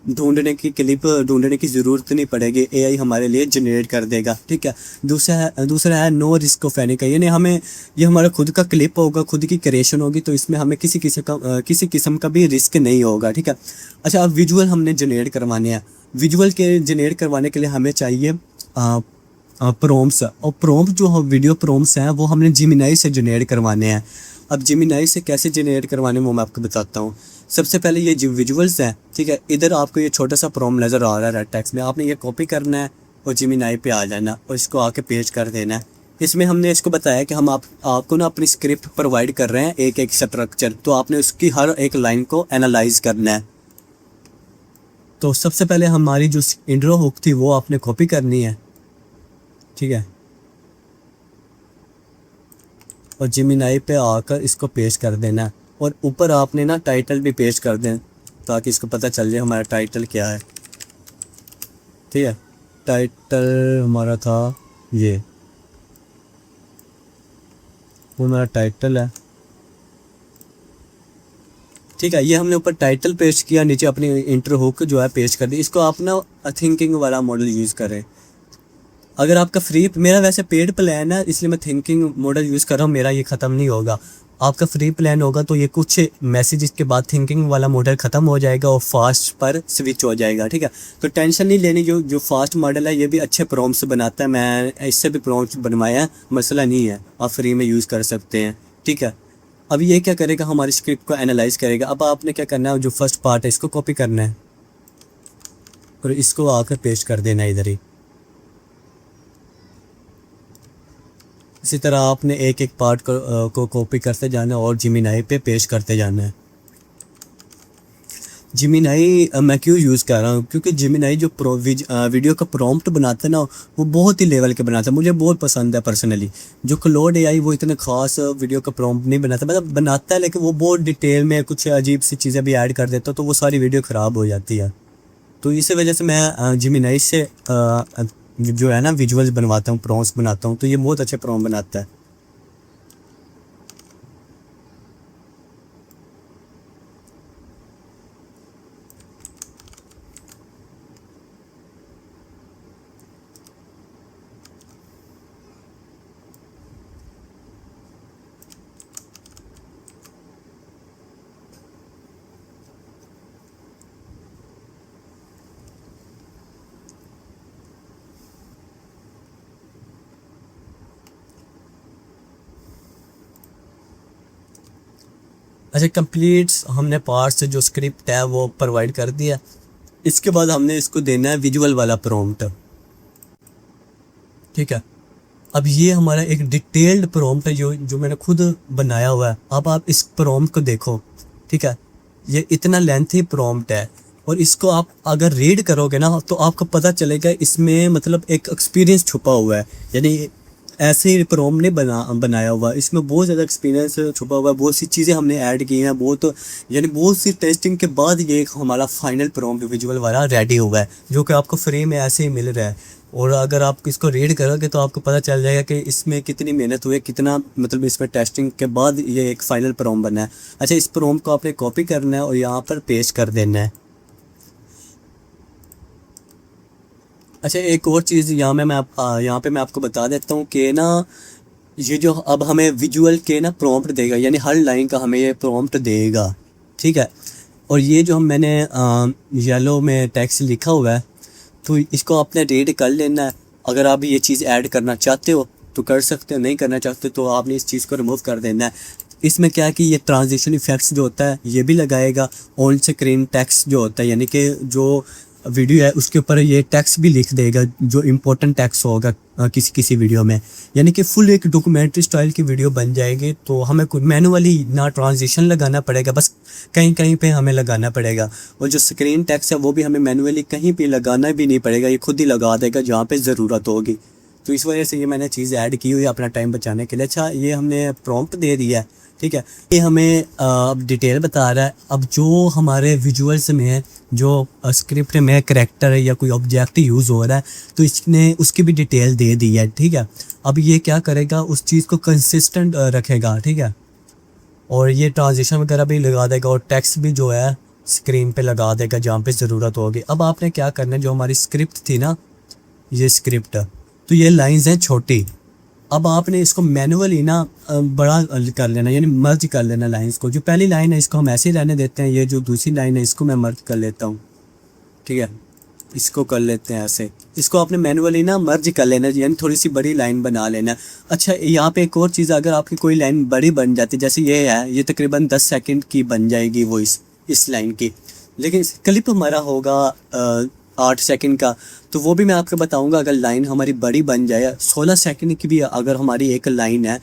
क्लिप ढूंढने की ज़रूरत नहीं पड़ेगी, एआई हमारे लिए जनरेट कर देगा। ठीक है, दूसरा है नो रिस्क ऑफ एनी का, यानी हमें ये हमारा खुद का क्लिप होगा, खुद की क्रिएशन होगी, तो इसमें हमें किसी किस्म का भी रिस्क नहीं होगा। ठीक है। अच्छा, अब विजुअल हमने जनरेट करवाने हैं। विजुअल के जनरेट करवाने के लिए हमें चाहिए प्रॉम्प्ट्स, और प्रॉम्प्ट जो वीडियो प्रॉम्प्ट्स हैं वो हमने जिमिनाई से जनरेट करवाने हैं। अब जिमिनाई से कैसे जनरेट करवाने वो मैं आपको बताता हूँ। सबसे पहले ये जो विजुअल्स हैं, ठीक है, इधर आपको ये छोटा सा प्रॉम्प्ट नज़र आ रहा है रेड टेक्स्ट में, आपने ये कॉपी करना है और जिमिनाई पे आ जाना और इसको आके पेस्ट कर देना है। इसमें हमने इसको बताया कि हम आपको ना अपनी स्क्रिप्ट प्रोवाइड कर रहे हैं एक स्ट्रक्चर, तो आपने उसकी हर एक लाइन को एनालाइज करना है। तो सबसे पहले हमारी जो इंट्रो हुक थी वो आपने कॉपी करनी है। ठीक है, और जिमिनाई पे आकर इसको पेस्ट कर देना है, और ऊपर आपने ना टाइटल भी पेस्ट कर दें ताकि इसको पता चल जाए हमारा टाइटल क्या है। ठीक है, टाइटल हमारा था ये वो मेरा टाइटल है, ठीक है। ये हमने ऊपर टाइटल पेस्ट किया, नीचे अपनी इंटर हुक जो है पेस्ट कर दी। इसको आप ना थिंकिंग वाला मॉडल यूज़ करें। अगर आपका फ्री, मेरा वैसे पेड प्लान है इसलिए मैं थिंकिंग मॉडल यूज़ कर रहा हूँ, मेरा ये ख़त्म नहीं होगा। आपका फ्री प्लान होगा तो ये कुछ मैसेज के बाद थिंकिंग वाला मॉडल ख़त्म हो जाएगा और फास्ट पर स्विच हो जाएगा, ठीक है। तो टेंशन नहीं लेनी, जो फास्ट मॉडल है ये भी अच्छे प्रॉम्प्ट्स बनाता है, मैं इससे भी प्रॉम्प्ट्स बनवाया है, मसला नहीं है, आप फ्री में यूज़ कर सकते हैं, ठीक है। अब ये क्या करेगा, हमारी स्क्रिप्ट को एनालाइज करेगा। अब आपने क्या करना है, जो फर्स्ट पार्ट है इसको कॉपी करना है और इसको आकर पेस्ट कर देना है इधर ही। इसी तरह आपने एक एक पार्ट को कॉपी करते जाना है और जिमिनाई पे पेस्ट करते जाना है। जिमिनाई मैं क्यों यूज़ कर रहा हूँ, क्योंकि जिमिनाई जो वीडियो का प्रॉम्प्ट बनाता है ना वो बहुत ही लेवल के बनाता है, मुझे बहुत पसंद है पर्सनली। जो क्लोड एआई वो इतने ख़ास वीडियो का प्रॉम्प्ट नहीं बनाता, मतलब बनाता है लेकिन वो बहुत डिटेल में कुछ अजीब सी चीज़ें भी ऐड कर देता है तो वो सारी वीडियो ख़राब हो जाती है। तो इसी वजह से मैं जिमिनाई से जो है ना विजुअल्स बनवाता हूँ, प्रॉम्प्ट्स बनाता हूँ, तो ये बहुत अच्छे प्रॉम्प्ट बनाता है। अच्छा, कंप्लीट हमने पार्ट से जो स्क्रिप्ट है वो प्रोवाइड कर दिया। इसके बाद हमने इसको देना है विजुअल वाला प्रॉम्प्ट, ठीक है। अब ये हमारा एक डिटेल्ड प्रॉम्प्ट है जो मैंने खुद बनाया हुआ है। अब आप इस प्रॉम्प्ट को देखो, ठीक है, ये इतना लेंथी प्रॉम्प्ट है और इसको आप अगर रीड करोगे ना तो आपको पता चलेगा इसमें मतलब एक एक्सपीरियंस छुपा हुआ है। यानी ऐसे ही प्रॉम्प्ट नहीं बनाया हुआ, इसमें बहुत ज़्यादा एक्सपीरियंस छुपा हुआ है, बहुत सी चीज़ें हमने ऐड की हैं, बहुत सी टेस्टिंग के बाद ये एक हमारा फाइनल प्रॉम्प्ट विजुअल वाला रेडी हुआ है जो कि आपको फ्री में ऐसे ही मिल रहा है। और अगर आप इसको रीड करोगे तो आपको पता चल जाएगा कि इसमें कितनी मेहनत हुई है, कितना मतलब इसमें टेस्टिंग के बाद ये एक फाइनल प्रॉम्प्ट बना है। अच्छा, इस प्रॉम्प्ट को आपने कॉपी करना है और यहाँ पर पेस्ट कर देना है। अच्छा, एक और चीज़ यहाँ पे मैं आपको बता देता हूँ कि ना ये जो अब हमें विजुअल के ना प्रॉम्प्ट देगा, यानी हर लाइन का हमें ये प्रॉम्प्ट देगा, ठीक है। और ये जो मैंने येलो में टेक्स्ट लिखा हुआ है तो इसको आपने रीड कर लेना है। अगर आप ये चीज़ ऐड करना चाहते हो तो कर सकते हो, नहीं करना चाहते तो आपने इस चीज़ को रिमूव कर देना है। इसमें क्या है कि ये ट्रांजिशन इफेक्ट्स जो होता है ये भी लगाएगा, ऑन स्क्रीन टेक्स्ट जो होता है यानी कि जो वीडियो है उसके ऊपर ये टेक्स्ट भी लिख देगा जो इम्पोर्टेंट टेक्स्ट होगा किसी वीडियो में, यानी कि फुल एक डॉक्यूमेंट्री स्टाइल की वीडियो बन जाएगी। तो हमें कोई मैनुअली ना ट्रांजिशन लगाना पड़ेगा, बस कहीं कहीं पे हमें लगाना पड़ेगा। और जो स्क्रीन टेक्स्ट है वो भी हमें मैनुअली कहीं पे लगाना भी नहीं पड़ेगा, ये खुद ही लगा देगा जहाँ पे ज़रूरत होगी। तो इस वजह से ये मैंने चीज़ ऐड की हुई है अपना टाइम बचाने के लिए। अच्छा, ये हमने प्रॉम्प्ट दे दिया है, ठीक है। ये हमें अब डिटेल बता रहा है। अब जो हमारे विजुअल्स में जो स्क्रिप्ट में करैक्टर है या कोई ऑब्जेक्ट यूज़ हो रहा है तो इसने उसकी भी डिटेल दे दी है, ठीक है। अब ये क्या करेगा, उस चीज़ को कंसिस्टेंट रखेगा, ठीक है। और ये ट्रांजिशन वगैरह भी लगा देगा और टेक्स्ट भी जो है स्क्रीन पे लगा देगा जहाँ पे ज़रूरत होगी। अब आपने क्या करना है, जो हमारी स्क्रिप्ट थी ना, ये स्क्रिप्ट तो ये लाइंस हैं छोटी, अब आपने इसको मैनुअली ना बड़ा कर लेना, यानी मर्ज कर लेना लाइंस को। जो पहली लाइन है इसको हम ऐसे ही रहने देते हैं, ये जो दूसरी लाइन है इसको मैं मर्ज कर लेता हूँ, ठीक है। इसको कर लेते हैं ऐसे, इसको आपने मैनुअली ना मर्ज कर लेना, यानी थोड़ी सी बड़ी लाइन बना लेना। अच्छा, यहाँ पे एक और चीज़, अगर आपकी कोई लाइन बड़ी बन जाती है, जैसे ये है, ये तकरीबन 10 सेकंड की बन जाएगी वो इस लाइन की, लेकिन क्लिप हमारा होगा 8 सेकंड का, तो वो भी मैं आपको बताऊंगा। अगर लाइन हमारी बड़ी बन जाए 16 सेकंड की भी अगर हमारी एक लाइन है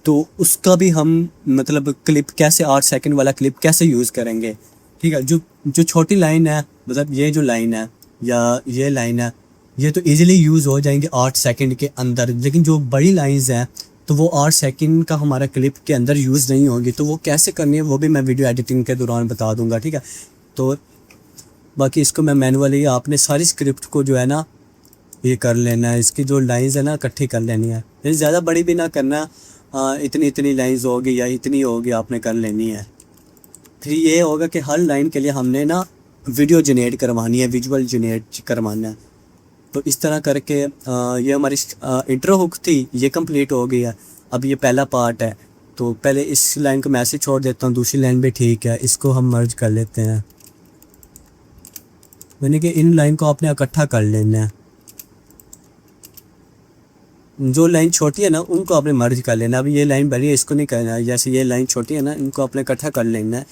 तो उसका भी हम मतलब क्लिप कैसे 8 सेकंड वाला क्लिप कैसे यूज़ करेंगे, ठीक है। जो छोटी लाइन है, मतलब ये जो लाइन है या ये लाइन है, ये तो इजीली यूज़ हो जाएंगे 8 सेकंड के अंदर, लेकिन जो बड़ी लाइंस हैं तो वो 8 सेकंड का हमारा क्लिप के अंदर यूज़ नहीं होगी। तो वो कैसे करनी है वो भी मैं वीडियो एडिटिंग के दौरान बता दूंगा, ठीक है। तो बाकी इसको मैं मैनुअली, आपने सारी स्क्रिप्ट को जो है ना ये कर लेना है, इसकी जो लाइंस है ना इकट्ठी कर लेनी है, ये ज़्यादा बड़ी भी ना करना, इतनी इतनी लाइंस होगी या इतनी होगी आपने कर लेनी है। फिर ये होगा कि हर लाइन के लिए हमने ना वीडियो जनरेट करवानी है, विजुअल जनरेट करवाना है। तो इस तरह करके ये हमारी इंट्रो हुक थी, ये कंप्लीट हो गई है। अब ये पहला पार्ट है, तो पहले इस लाइन को मैं ऐसे छोड़ देता हूँ, दूसरी लाइन भी ठीक है, इसको हम मर्ज कर लेते हैं। यानी कि इन लाइन को आपने इकट्ठा कर लेना है, जो लाइन छोटी है ना उनको आपने मर्ज कर लेना। अब ये लाइन बड़ी है, इसको नहीं करना है, जैसे ये लाइन छोटी है ना इनको आपने इकट्ठा कर लेना है,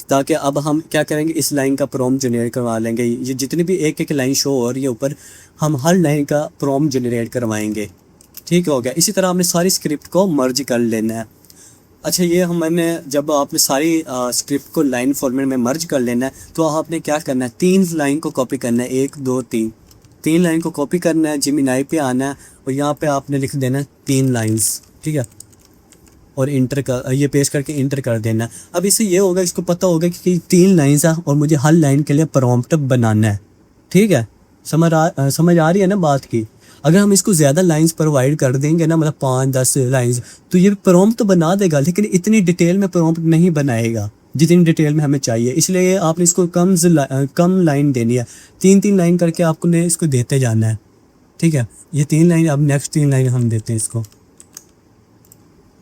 ताकि अब हम क्या करेंगे, इस लाइन का प्रॉम्प्ट जनरेट करवा लेंगे। ये जितनी भी एक एक लाइन शो हो रही है ऊपर, हम हर लाइन का प्रॉम्प्ट जनरेट करवाएंगे। ठीक हो गया। इसी तरह हमने सारी स्क्रिप्ट को मर्ज कर लेना है। अच्छा, ये हमने जब आपने सारी स्क्रिप्ट को लाइन फॉर्मेट में मर्ज कर लेना है, तो आपने क्या करना है, 3 लाइन को कॉपी करना है, 1 2 3 लाइन को कॉपी करना है, जेमिनी पे आना है और यहाँ पे आपने लिख देना है 3 लाइन्स, ठीक है, और इंटर कर, ये पेस्ट करके इंटर कर देना। अब इससे ये होगा, इसको पता होगा कि 3 लाइन्स है और मुझे हर लाइन के लिए प्रॉम्प्ट बनाना है। ठीक है, समझ आ रही है ना बात की। अगर हम इसको ज़्यादा लाइंस प्रोवाइड कर देंगे ना, मतलब 5-10 लाइंस, तो ये प्रॉम्प्ट तो बना देगा, लेकिन इतनी डिटेल में प्रॉम्प्ट नहीं बनाएगा जितनी डिटेल में हमें चाहिए। इसलिए आपने इसको कम लाइन देनी है, 3-3 लाइन करके आपको ने इसको देते जाना है। ठीक है, ये 3 लाइन, अब नेक्स्ट 3 लाइन हम देते हैं इसको।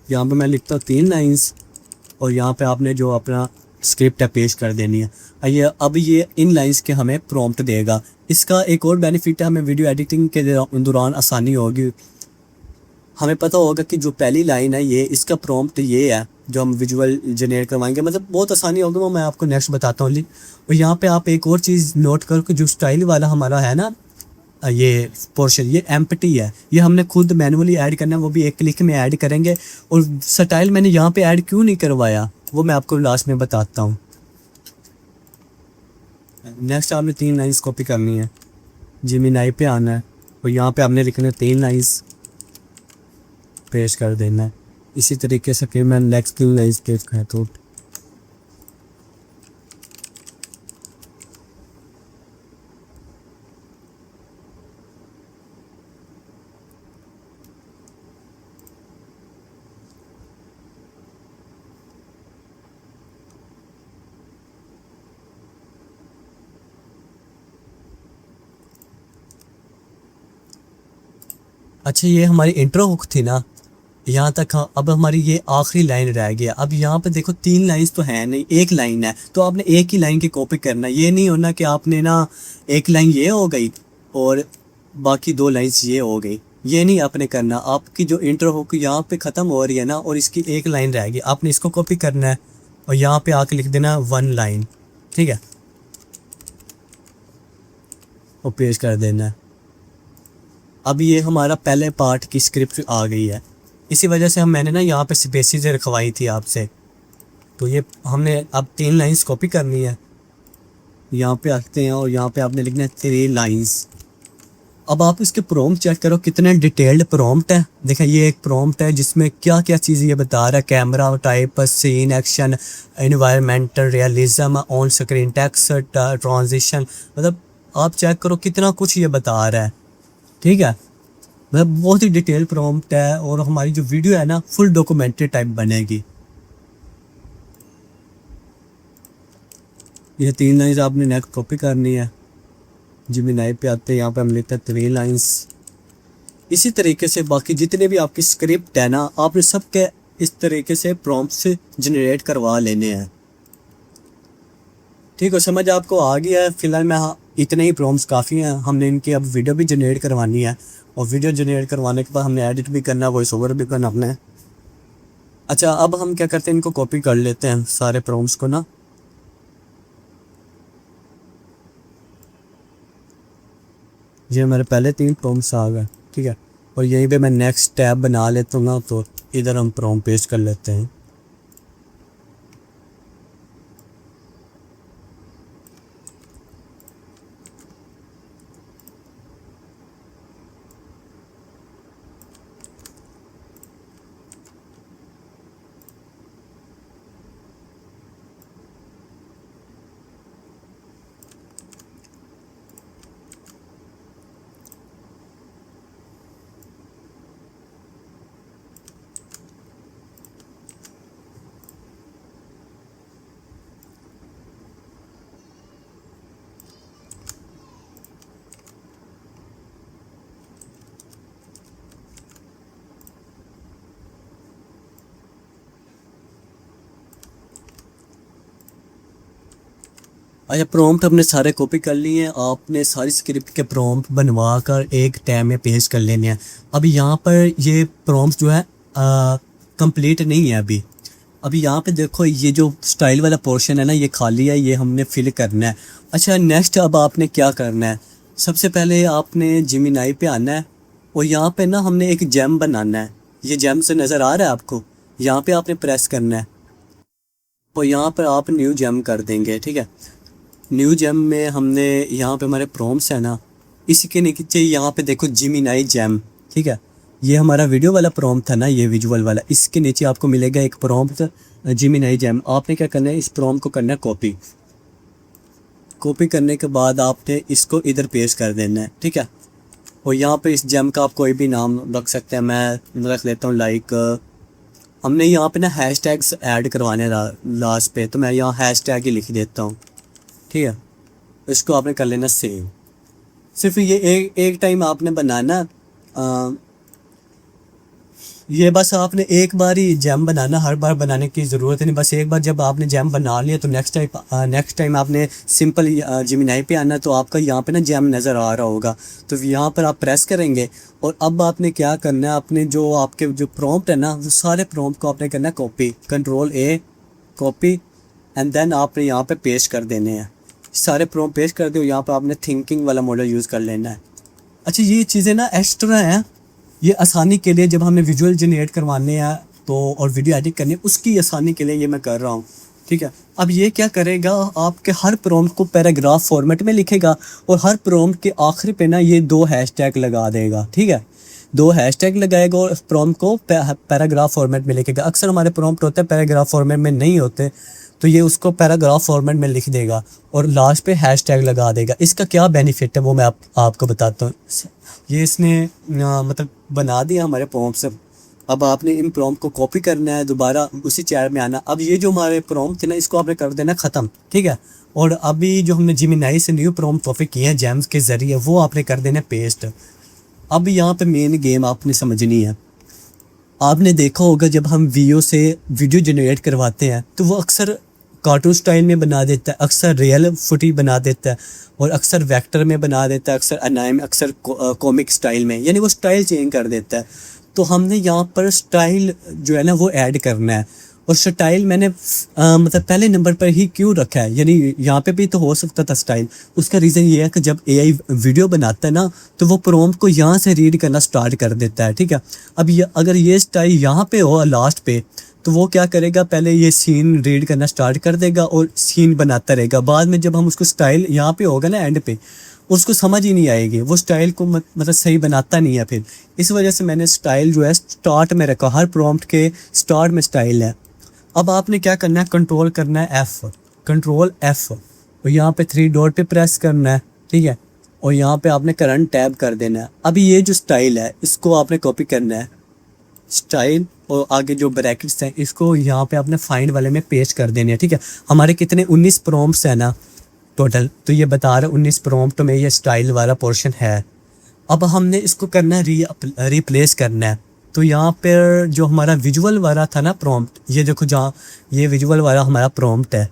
यहाँ पे मैं लिखता हूँ 3 लाइंस और यहाँ पे आपने जो अपना स्क्रिप्ट है पेश कर देनी है। आइए, अब ये इन लाइंस के हमें प्रॉम्प्ट देगा। इसका एक और बेनिफिट है, हमें वीडियो एडिटिंग के दौरान आसानी होगी। हमें पता होगा कि जो पहली लाइन है ये, इसका प्रॉम्प्ट ये है जो हम विजुअल जनरेट करवाएंगे, मतलब बहुत आसानी होगी, वो मैं आपको नेक्स्ट बताता हूँ। और यहाँ पे आप एक और चीज़ नोट करो कि जो स्टाइल वाला हमारा है ना ये पोर्शन, ये एम्प्टी है, ये हमने खुद मैनुअली ऐड करना है, वो भी एक क्लिक में ऐड करेंगे। और स्टाइल मैंने यहाँ पे ऐड क्यों नहीं करवाया वो मैं आपको लास्ट में बताता हूँ। नेक्स्ट आपने 3 लाइन्स कॉपी करनी है, जेमिनी पे आना है और यहाँ पे आपने लिखना है 3 लाइन्स, पेस्ट कर देना है। इसी तरीके से फिर मैं नेक्स्ट 3 लाइन्स पेस्ट कर तो अच्छा, ये हमारी इंट्रो हुक थी ना, यहाँ तक। हाँ, अब हमारी ये आखिरी लाइन रह गया। अब यहाँ पे देखो 3 लाइन्स तो है नहीं, 1 लाइन है, तो आपने एक ही लाइन की कॉपी करना है। ये नहीं होना कि आपने ना एक लाइन ये हो गई और बाकी 2 लाइन्स ये हो गई, ये नहीं आपने करना। आपकी जो इंट्रो हुक यहाँ पे ख़त्म हो रही है ना और इसकी 1 लाइन रहेगी, आपने इसको कॉपी करना है और यहाँ पे आके लिख देना 1 लाइन, ठीक है, और पेश कर देना है। अब ये हमारा पहले पार्ट की स्क्रिप्ट आ गई है। इसी वजह से मैंने ना यहाँ पे स्पेसिस रखवाई थी आपसे। तो ये हमने अब 3 लाइंस कॉपी करनी है, यहाँ पे आते हैं और यहाँ पे आपने लिखना है 3 लाइंस। अब आप इसके प्रॉम्प्ट चेक करो कितने डिटेल्ड प्रॉम्प्ट है। देखा, ये एक प्रॉम्प्ट है जिसमें क्या क्या चीज़ ये बता रहा है, camera type, scene, action, environmental, realism, on screen text, transition, मतलब आप चेक करो कितना कुछ ये बता रहा है। ठीक है, मतलब बहुत ही डिटेल प्रॉम्प्ट है और हमारी जो वीडियो है ना फुल डॉक्यूमेंट्री टाइप बनेगी। ये 3 लाइन्स आपने नेक्स्ट कॉपी करनी है, जेमिनी पे आते हैं, यहाँ पे हम लेते हैं 3 लाइन्स। इसी तरीके से बाकी जितने भी आपकी स्क्रिप्ट है ना, आपने सबके इस तरीके से प्रॉम्प्ट से जनरेट करवा लेने हैं। ठीक है, समझ आपको आ गया है। फिलहाल मैं इतने ही प्रॉम्प्ट्स काफ़ी हैं, हमने इनकी अब वीडियो भी जनरेट करवानी है और वीडियो जनरेट करवाने के बाद हमने एडिट भी करना है, वॉइस ओवर भी करना अपने। अच्छा, अब हम क्या करते हैं, इनको कॉपी कर लेते हैं सारे प्रॉम्प्ट्स को ना। ये हमारे पहले 3 प्रॉम्प्ट्स आ गए, ठीक है, और यहीं पे मैं नेक्स्ट टैब बना लेता हूँ ना, तो इधर हम प्रॉम्प्ट पेस्ट कर लेते हैं। अच्छा, प्रॉम्प्ट हमने सारे कॉपी कर लिए हैं। आपने सारी स्क्रिप्ट के प्रॉम्प्ट बनवा कर एक टैब में पेस्ट कर लेने हैं। अभी यहाँ पर ये प्रॉम्प्ट जो है कंप्लीट नहीं है अभी यहाँ पे देखो, ये जो स्टाइल वाला पोर्शन है ना, ये खाली है, ये हमने फिल करना है। अच्छा, नेक्स्ट अब आपने क्या करना है, सबसे पहले आपने जिमिनाई पे आना है और यहाँ पे ना हमने एक जेम बनाना है। ये जेम से नज़र आ रहा है आपको, यहाँ पे आपने प्रेस करना है और यहाँ पर आप न्यू जेम कर देंगे। ठीक है, न्यू जेम में हमने यहाँ पे हमारे प्रॉम्प्ट्स है ना, इसी के नीचे यहाँ पे देखो जिमिनाई जेम। ठीक है, ये हमारा वीडियो वाला प्रॉम्प्ट था ना, ये विजुअल वाला, इसके नीचे आपको मिलेगा एक प्रॉम्प्ट जिमिनाई जेम। आपने क्या करना है, इस प्रॉम्प्ट को करना है कॉपी करने के बाद आपने इसको इधर पेस्ट कर देना है। ठीक है, और यहाँ पे इस जेम का आप कोई भी नाम रख सकते हैं। मैं रख लेता हूँ लाइक, हमने यहाँ पे ना हैशटैग्स ऐड करवाने लास्ट पे, तो मैं यहाँ हैशटैग ही लिख देता हूँ। ठीक है, इसको आपने कर लेना सेव। सिर्फ ये एक टाइम आपने बनाना, ये बस आपने एक बार ही जैम बनाना, हर बार बनाने की ज़रूरत नहीं। बस एक बार जब आपने जैम बना लिया तो नेक्स्ट टाइम आपने सिंपल जिमिनाई पे आना, तो आपका यहाँ पे ना जैम नज़र आ रहा होगा, तो यहाँ पर आप प्रेस करेंगे। और अब आपने क्या करना है, आपने जो आपके जो प्रॉम्प्ट है ना, वो सारे प्रॉम्प्ट को आपने करना है copy, Ctrl+A copy, and then आपने यहाँ पे पेस्ट कर देने हैं। सारे प्रॉम्प्ट पेस्ट कर दो। यहाँ पर आपने थिंकिंग वाला मॉडल यूज़ कर लेना है। अच्छा, ये चीज़ें ना एक्स्ट्रा हैं, ये आसानी के लिए जब हमें विजुअल जनरेट करवाने हैं तो, और वीडियो एडिट करनी है, उसकी आसानी के लिए ये मैं कर रहा हूँ। ठीक है, अब ये क्या करेगा, आपके हर प्रॉम्प्ट को पैराग्राफ फॉर्मेट में लिखेगा और हर प्रॉम्प्ट के आखिरी पे ना ये 2 हैशटैग लगा देगा। ठीक है, 2 हैशटैग लगाएगा और प्रॉम्प्ट को पैराग्राफ फॉर्मेट में लिखेगा। अक्सर हमारे प्रॉम्प्ट होते हैं पैराग्राफ फॉर्मेट में नहीं होते, तो ये उसको पैराग्राफ फॉर्मेट में लिख देगा और लास्ट पे हैशटैग लगा देगा। इसका क्या बेनिफिट है वो मैं आपको बताता हूँ। ये इसने मतलब बना दिया हमारे प्रॉम्प्ट से। अब आपने इन प्रॉम्प्ट को कॉपी करना है, दोबारा उसी चेयर में आना। अब ये जो हमारे प्रॉम्प्ट थे ना, इसको आपने कर देना ख़त्म। ठीक है, और अभी जो हमने जिमिनाई से न्यू प्रॉम्प्ट कॉपी किए हैं जेम्स के ज़रिए, वो आपने कर देना पेस्ट। अब यहाँ पे मेन गेम आपने समझनी है। आपने देखा होगा जब हम वीओ से वीडियो जनरेट करवाते हैं तो वो अक्सर कार्टून स्टाइल में बना देता है, अक्सर रियल फुटेज बना देता है, और अक्सर वेक्टर में बना देता है, अक्सर अनाइम, अक्सर कॉमिक स्टाइल में, यानी वो स्टाइल चेंज कर देता है। तो हमने यहाँ पर स्टाइल जो है ना वो ऐड करना है। और स्टाइल मैंने मतलब पहले नंबर पर ही क्यों रखा है, यानी यहाँ पे भी तो हो सकता था स्टाइल। उसका रीज़न ये है कि जब एआई वीडियो बनाता है ना, तो वो प्रॉम्प्ट को यहाँ से रीड करना स्टार्ट कर देता है। ठीक है, अब अगर ये स्टाइल यहाँ पे हो लास्ट पे, तो वो क्या करेगा, पहले ये सीन रीड करना स्टार्ट कर देगा और सीन बनाता रहेगा। बाद में जब हम उसको स्टाइल यहाँ पे होगा ना एंड पे, उसको समझ ही नहीं आएगी, वो स्टाइल को मतलब सही बनाता नहीं है फिर। इस वजह से मैंने स्टाइल जो है स्टार्ट में रखा, हर प्रॉम्प्ट के स्टार्ट में स्टाइल है। अब आपने क्या करना है, कंट्रोल करना है Ctrl+F और यहाँ पे 3 डॉट पे प्रेस करना है। ठीक है, और यहाँ पे आपने करंट टैब कर देना है। अभी ये जो स्टाइल है इसको आपने कॉपी करना है, स्टाइल, और आगे जो ब्रैकेट्स हैं इसको यहाँ पे आपने फाइंड वाले में पेस्ट कर देने हैं। ठीक है, हमारे कितने 19 प्रॉम्प्ट्स हैं ना टोटल, तो ये बता रहा है 19 प्रॉम्प्ट में ये स्टाइल वाला पोर्शन है। अब हमने इसको करना है रिप्लेस करना है। तो यहाँ पर जो हमारा विजुअल वाला था ना प्रॉम्प्ट, ये देखो जहाँ ये विजुअल वाला हमारा प्रॉम्प्ट है,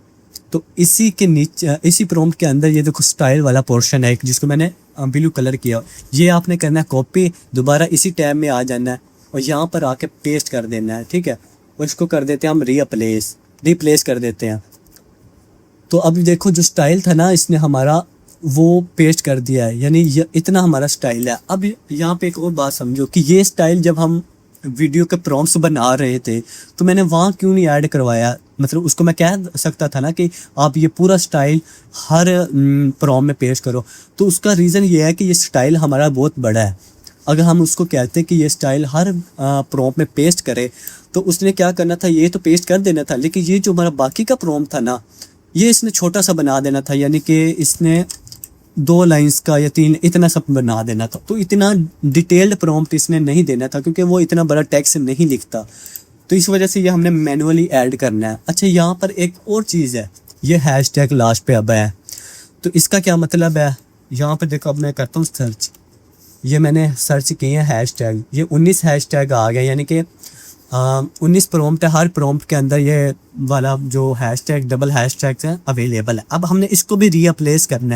तो इसी के नीचे, इसी प्रॉम्प्ट के अंदर ये देखो स्टाइल वाला पोर्शन है एक, जिसको मैंने ब्लू कलर किया। ये आपने करना है कॉपी, दोबारा इसी टैब में आ जाना है और यहाँ पर आके पेस्ट कर देना है। ठीक है, और इसको कर देते हैं हम रिप्लेस कर देते हैं। तो अभी देखो जो स्टाइल था ना, इसने हमारा वो पेस्ट कर दिया है, यानी ये इतना हमारा स्टाइल है। अब यहाँ पे एक और बात समझो कि ये स्टाइल जब हम वीडियो के प्रॉम्प्ट्स बना रहे थे तो मैंने वहाँ क्यों नहीं ऐड करवाया। मतलब उसको मैं कह सकता था ना कि आप ये पूरा स्टाइल हर प्रॉम्प्ट में पेस्ट करो, तो उसका रीज़न ये है कि ये स्टाइल हमारा बहुत बड़ा है। अगर हम उसको कहते कि ये स्टाइल हर प्रॉम्प्ट में पेस्ट करे, तो उसने क्या करना था, ये तो पेस्ट कर देना था, लेकिन ये जो हमारा बाकी का प्रॉम्प्ट था ना, ये इसने छोटा सा बना देना था, यानी कि इसने 2 लाइंस का या 3 इतना सब बना देना था। तो इतना डिटेल्ड प्रॉम्प्ट इसने नहीं देना था, क्योंकि वो इतना बड़ा टेक्स्ट नहीं लिखता। तो इस वजह से ये हमने मैनुअली ऐड करना है। अच्छा, यहाँ पर एक और चीज़ है, ये हैशटैग लास्ट पे अब है, तो इसका क्या मतलब है। यहाँ पर देखो, अब मैं करता हूँ सर्च, ये मैंने सर्च किए हैं हैशटैग, ये 19 हैशटैग आ गए, यानी कि 19 प्रॉम्प्ट है, हर प्रॉम्प्ट के अंदर ये वाला जो हैशटैग डबल हैशटैग्स हैं अवेलेबल है। अब हमने इसको भी रिप्लेस करना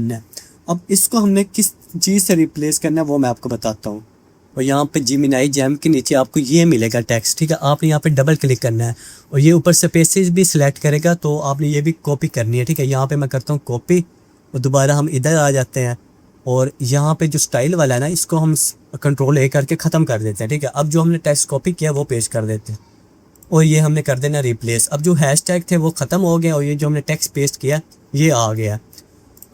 है। अब इसको हमने किस चीज़ से रिप्लेस करना है वो मैं आपको बताता हूँ। और यहाँ पे जिमिनाई जैम के नीचे आपको ये मिलेगा टेक्स्ट, ठीक है। आपने यहाँ पे डबल क्लिक करना है और ये ऊपर स्पेसेस भी सिलेक्ट करेगा, तो आपने ये भी कॉपी करनी है, ठीक है। यहाँ पे मैं करता हूँ कॉपी और दोबारा हम इधर आ जाते हैं और यहाँ पे जो स्टाइल वाला है ना, इसको हम कंट्रोल ए करके ख़त्म कर देते हैं, ठीक है। अब जो हमने टेक्स्ट कॉपी किया वो पेस्ट कर देते हैं और ये हमने कर देना रिप्लेस। अब जो हैशटैग थे वो ख़त्म हो गए और ये जो हमने टेक्स्ट पेस्ट किया ये आ गया।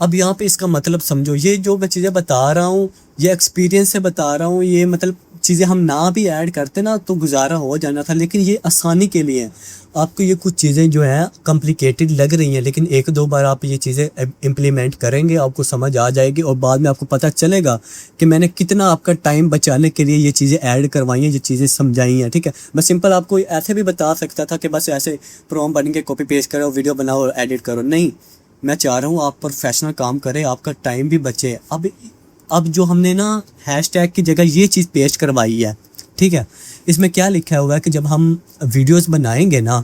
अब यहाँ पे इसका मतलब समझो, ये जो मैं चीज़ें बता रहा हूँ ये एक्सपीरियंस से बता रहा हूँ, ये मतलब चीज़ें हम ना भी ऐड करते ना तो गुजारा हो जाना था, लेकिन ये आसानी के लिए है। आपको ये कुछ चीज़ें जो हैं कॉम्प्लिकेटेड लग रही हैं, लेकिन एक दो बार आप ये चीज़ें इम्प्लीमेंट करेंगे आपको समझ आ जाएगी और बाद में आपको पता चलेगा कि मैंने कितना आपका टाइम बचाने के लिए ये चीज़ें ऐड करवाई हैं, ये चीज़ें समझाई हैं, ठीक है। मैं सिंपल आपको ऐसे भी बता सकता था कि बस ऐसे प्रॉम्प्ट बन के कॉपी पेस्ट करो, वीडियो बनाओ और एडिट करो, नहीं। मैं चाह रहा हूँ आप प्रोफेशनल काम करें, आपका टाइम भी बचे। अब जो हमने ना हैशटैग की जगह ये चीज़ पेस्ट करवाई है, ठीक है। इसमें क्या लिखा हुआ है कि जब हम वीडियोस बनाएंगे ना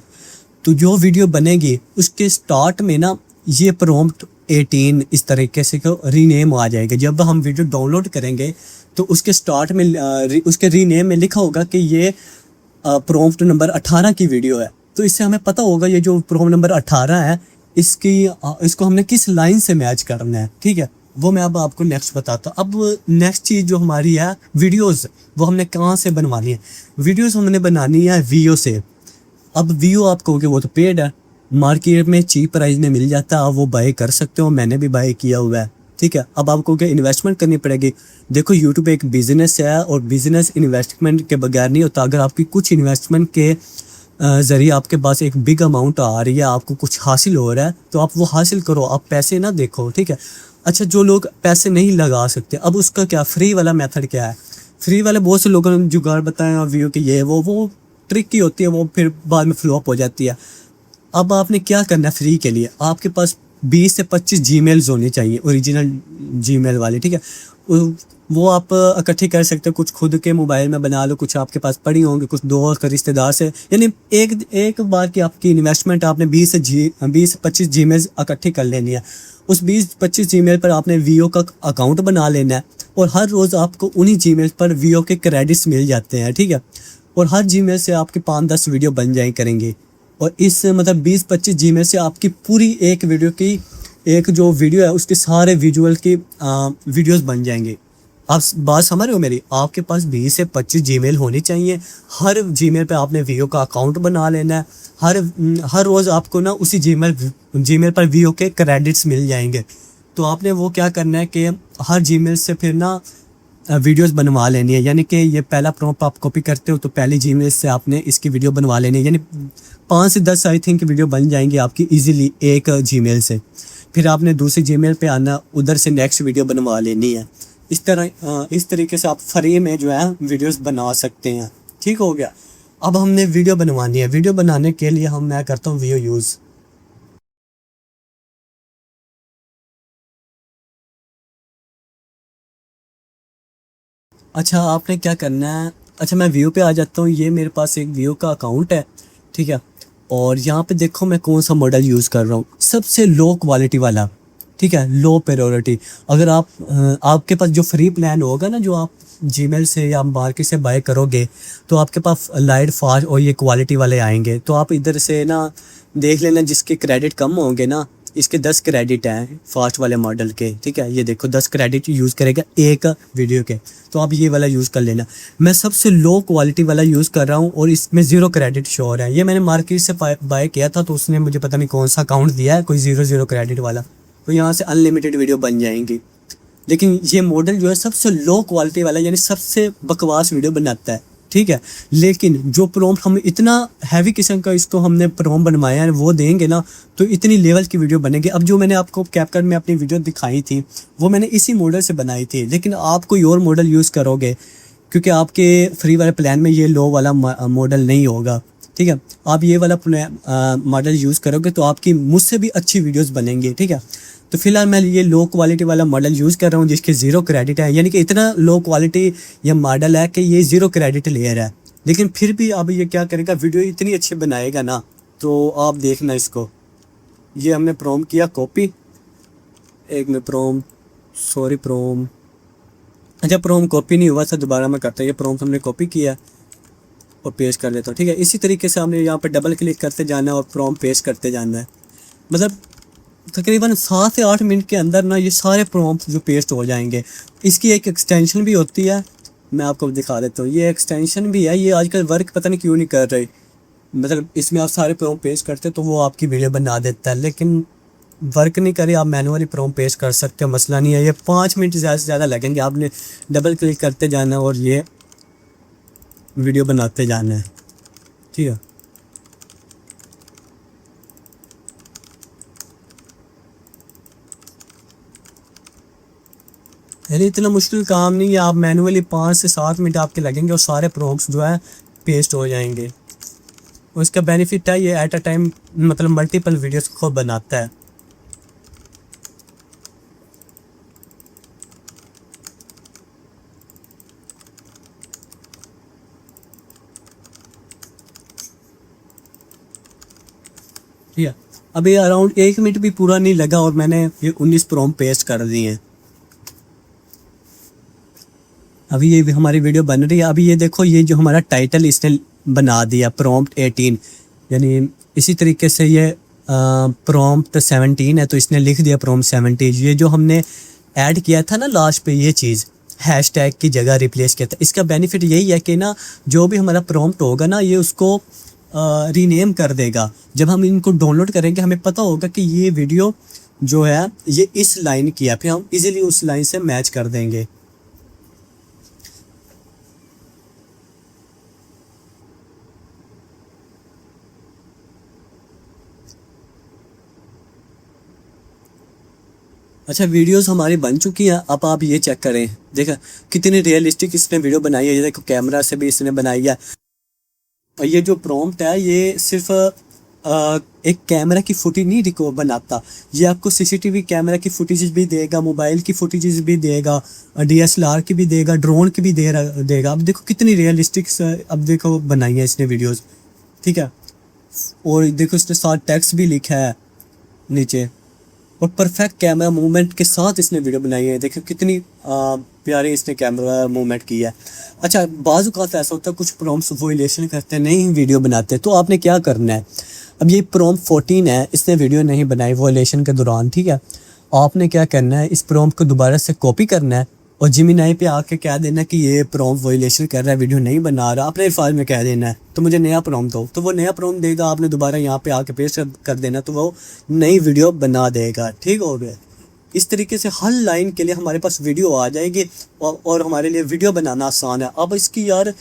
तो जो वीडियो बनेगी उसके स्टार्ट में ना ये प्रॉम्प्ट 18 इस तरीके से को रीनेम आ जाएगा। जब हम वीडियो डाउनलोड करेंगे तो उसके स्टार्ट में उसके रीनेम में लिखा होगा कि ये प्रॉम्प्ट नंबर 18 की वीडियो है। तो इससे हमें पता होगा ये जो प्रॉम्प्ट नंबर 18 है इसको हमने किस लाइन से मैच करना है, ठीक है। वो मैं अब आपको नेक्स्ट बताता हूँ। अब नेक्स्ट चीज़ जो हमारी है वीडियोस, वो हमने कहाँ से बनवानी है। वीडियोस हमने बनानी है वीओ से। अब वीओ आप कहोगे वो तो पेड है, मार्केट में चीप प्राइस में मिल जाता है, आप वो बाय कर सकते हो, मैंने भी बाय किया हुआ है, ठीक है। अब आपको क्या इन्वेस्टमेंट करनी पड़ेगी। देखो यूट्यूब एक बिज़नेस है और बिज़नेस इन्वेस्टमेंट के बगैर नहीं होता। अगर आपकी कुछ इन्वेस्टमेंट के ज़रिए आपके पास एक बिग अमाउंट आ रही है, आपको कुछ हासिल हो रहा है, तो आप वो हासिल करो, आप पैसे ना देखो, ठीक है। अच्छा, जो लोग पैसे नहीं लगा सकते, अब उसका क्या फ्री वाला मेथड क्या है। फ्री वाले बहुत से लोगों ने जुगाड़ बताए और व्यू कि ये वो ट्रिक की होती है, वो फिर बाद में फ्लॉप हो जाती है। अब आपने क्या करना है फ्री के लिए, आपके पास 20 से 25 जीमेल्स होनी चाहिए, ओरिजिनल जीमेल वाले, ठीक है। वो आप इकट्ठी कर सकते हो, कुछ खुद के मोबाइल में बना लो, कुछ आपके पास पड़ी होंगे, कुछ दोस्त रिश्तेदार से, यानी एक बार की आपकी इन्वेस्टमेंट आपने 20 से 25 जीमेल्स इकट्ठी कर लेनी है। उस 20-25 जीमेल पर आपने वीओ का अकाउंट बना लेना है और हर रोज़ आपको उन्हीं जीमेल पर वीओ के क्रेडिट्स मिल जाते हैं, ठीक है। और हर जीमेल से आपके 5-10 वीडियो बन जाए करेंगे और इस मतलब 20-25 जीमेल से आपकी पूरी एक वीडियो की एक जो वीडियो है उसके सारे विजुअल की वीडियोस बन जाएंगे। आप बात समझ रहे हो मेरी। आपके पास 20 से 25 जीमेल होनी चाहिए, हर जीमेल पे आपने वीओ का अकाउंट बना लेना है। हर रोज़ आपको ना उसी जीमेल पर वीओ के क्रेडिट्स मिल जाएंगे। तो आपने वो क्या करना है कि हर जीमेल से फिर ना वीडियोस बनवा लेनी है, यानी कि ये पहला प्रॉम्प्ट आप कॉपी करते हो तो पहली जीमेल से आपने इसकी वीडियो बनवा लेनी है, यानी 5 से 10 आई थिंक वीडियो बन जाएंगी आपकी इजीली एक जीमेल से। फिर आपने दूसरी जीमेल पे आना, उधर से नेक्स्ट वीडियो बनवा लेनी है। इस तरीके से आप फ्री में जो है वीडियोस बना सकते हैं, ठीक हो गया। अब हमने वीडियो बनवानी है, वीडियो बनाने के लिए मैं करता हूँ वीओ यूज़। अच्छा, आपने क्या करना है, अच्छा मैं वीओ पे आ जाता हूँ। ये मेरे पास एक वीओ का अकाउंट है, ठीक है। और यहाँ पे देखो मैं कौन सा मॉडल यूज़ कर रहा हूँ, सबसे लो क्वालिटी वाला, ठीक है, लो प्रायोरिटी। अगर आपके पास जो फ्री प्लान होगा ना, जो आप जीमेल से या मार्केट से बाय करोगे, तो आपके पास लाइट फास्ट और ये क्वालिटी वाले आएंगे। तो आप इधर से ना देख लेना, जिसके क्रेडिट कम होंगे ना, इसके 10 क्रेडिट हैं फास्ट वाले मॉडल के, ठीक है। ये देखो 10 क्रेडिट यूज़ करेगा एक वीडियो के, तो आप ये वाला यूज़ कर लेना। मैं सबसे लो क्वालिटी वाला यूज़ कर रहा हूँ और इसमें 0 क्रेडिट शो हो रहा है। ये मैंने मार्केट से बाय किया था, तो उसने मुझे पता नहीं कौन सा अकाउंट दिया है, कोई 0 क्रेडिट वाला। तो यहाँ से अनलिमिटेड वीडियो बन जाएंगी। लेकिन ये मॉडल जो है सबसे लो क्वालिटी वाला, यानी सबसे बकवास वीडियो बनाता है, ठीक है। लेकिन जो प्रॉम्प्ट हम इतना हैवी किस्म का इसको हमने प्रॉम्प्ट बनवाया है, वो देंगे ना तो इतनी लेवल की वीडियो बनेगी। अब जो मैंने आपको कैपकट में अपनी वीडियो दिखाई थी वो मैंने इसी मॉडल से बनाई थी, लेकिन आप कोई और मॉडल यूज़ करोगे, क्योंकि आपके फ्री वाले प्लान में ये लो वाला मॉडल नहीं होगा, ठीक है। आप ये वाला मॉडल यूज़ करोगे तो आपकी मुझसे भी अच्छी वीडियोस बनेंगी, ठीक है। तो फिलहाल मैं ये लो क्वालिटी वाला मॉडल यूज़ कर रहा हूँ जिसके 0 क्रेडिट है, यानी कि इतना लो क्वालिटी ये मॉडल है कि ये 0 क्रेडिट ले रहा है। लेकिन फिर भी अब ये क्या करेगा, वीडियो इतनी अच्छी बनाएगा ना, तो आप देखना इसको। ये हमने प्रॉम्प्ट किया कॉपी, एक में प्रॉम्प्ट, सॉरी प्रॉम्प्ट, अच्छा प्रॉम्प्ट कॉपी नहीं हुआ था, दोबारा मैं करता हूँ। ये प्रॉम्प्ट हमने कॉपी किया और पेस्ट कर देता हूँ, ठीक है। इसी तरीके से हमने यहाँ पर डबल क्लिक करते जाना है और प्रॉम्प्ट पेस्ट करते जाना है। मतलब तकरीबन 7 से 8 मिनट के अंदर ना ये सारे प्रॉम्प्ट जो पेस्ट हो जाएंगे। इसकी एक एक्सटेंशन भी होती है, मैं आपको दिखा देता हूँ। ये एक्सटेंशन भी है, ये आजकल वर्क पता नहीं क्यों नहीं कर रही। मतलब इसमें आप सारे प्रॉम्प्ट पेस्ट करते तो वो आपकी वीडियो बना देता है, लेकिन वर्क नहीं करे। आप मैनुअली प्रॉम्प्ट पेस्ट कर सकते हो, मसला नहीं है। ये 5 मिनट ज़्यादा से ज़्यादा लगेंगे, आपने डबल क्लिक करते जाना है और ये वीडियो बनाते जाना है, ठीक है। अरे इतना मुश्किल काम नहीं है, आप मैनुअली 5 से 7 मिनट आपके लगेंगे और सारे प्रॉम्प्ट्स जो है पेस्ट हो जाएंगे। और इसका बेनिफिट है ये एट अ टाइम मतलब मल्टीपल वीडियोस खुद बनाता है। ठीक है, अभी अराउंड 1 मिनट भी पूरा नहीं लगा और मैंने ये 19 प्रॉम्प्ट पेस्ट कर दिए हैं। अभी ये भी हमारी वीडियो बन रही है। अभी ये देखो, ये जो हमारा टाइटल इसने बना दिया प्रॉम्प्ट 18, यानी इसी तरीके से ये प्रॉम्प्ट 17 है तो इसने लिख दिया प्रॉम्प्ट 17। ये जो हमने ऐड किया था ना लास्ट पे, ये चीज़ हैशटैग की जगह रिप्लेस किया था। इसका बेनिफिट यही है कि ना जो भी हमारा प्रॉम्प्ट होगा ना, ये उसको रीनेम कर देगा। जब हम इनको डाउनलोड करेंगे हमें पता होगा कि ये वीडियो जो है ये इस लाइन की है, फिर हम इजीली उस लाइन से मैच कर देंगे। अच्छा, वीडियोस हमारी बन चुकी हैं। अब आप ये चेक करें, देखा कितनी रियलिस्टिक इसने वीडियो बनाई है। ये देखो कैमरा से भी इसने बनाई है। और ये जो प्रॉम्प्ट है ये सिर्फ एक कैमरा की फुटेज नहीं रिकॉर्ड बनाता, ये आपको सीसीटीवी कैमरा की फुटेज भी देगा, मोबाइल की फुटेज भी देगा, डीएसएलआर की भी देगा, ड्रोन की भी देगा। अब देखो कितनी रियलिस्टिक अब देखो बनाई है इसने वीडियोस, ठीक है। और देखो इसने साथ टेक्स्ट भी लिखा है नीचे, और परफेक्ट कैमरा मूवमेंट के साथ इसने वीडियो बनाई है। देखो कितनी प्यारी इसने कैमरा मूवमेंट की है। अच्छा, बाज़ औक़ात ऐसा होता है कुछ प्रॉम्प्ट्स वोलेशन करते हैं, नहीं वीडियो बनाते, तो आपने क्या करना है। अब ये प्रॉम्प्ट 14 है, इसने वीडियो नहीं बनाई वोलेशन के दौरान, ठीक है। आपने क्या करना है, इस प्रॉम्प्ट को दोबारा से कॉपी करना है और जिमिनाई पे आके कह देना कि ये प्रॉम्प्ट वोलेशन कर रहा है, वीडियो नहीं बना रहा, अपने फाइल में कह देना है तो मुझे नया प्रॉम्प्ट दो, तो वो नया प्रॉम्प्ट देगा। आपने दोबारा यहाँ पे आके पेस्ट कर देना तो वो नई वीडियो बना देगा, ठीक हो गया। इस तरीके से हर लाइन के लिए हमारे पास वीडियो आ जाएगी और हमारे लिए वीडियो बनाना आसान है। अब इसकी यार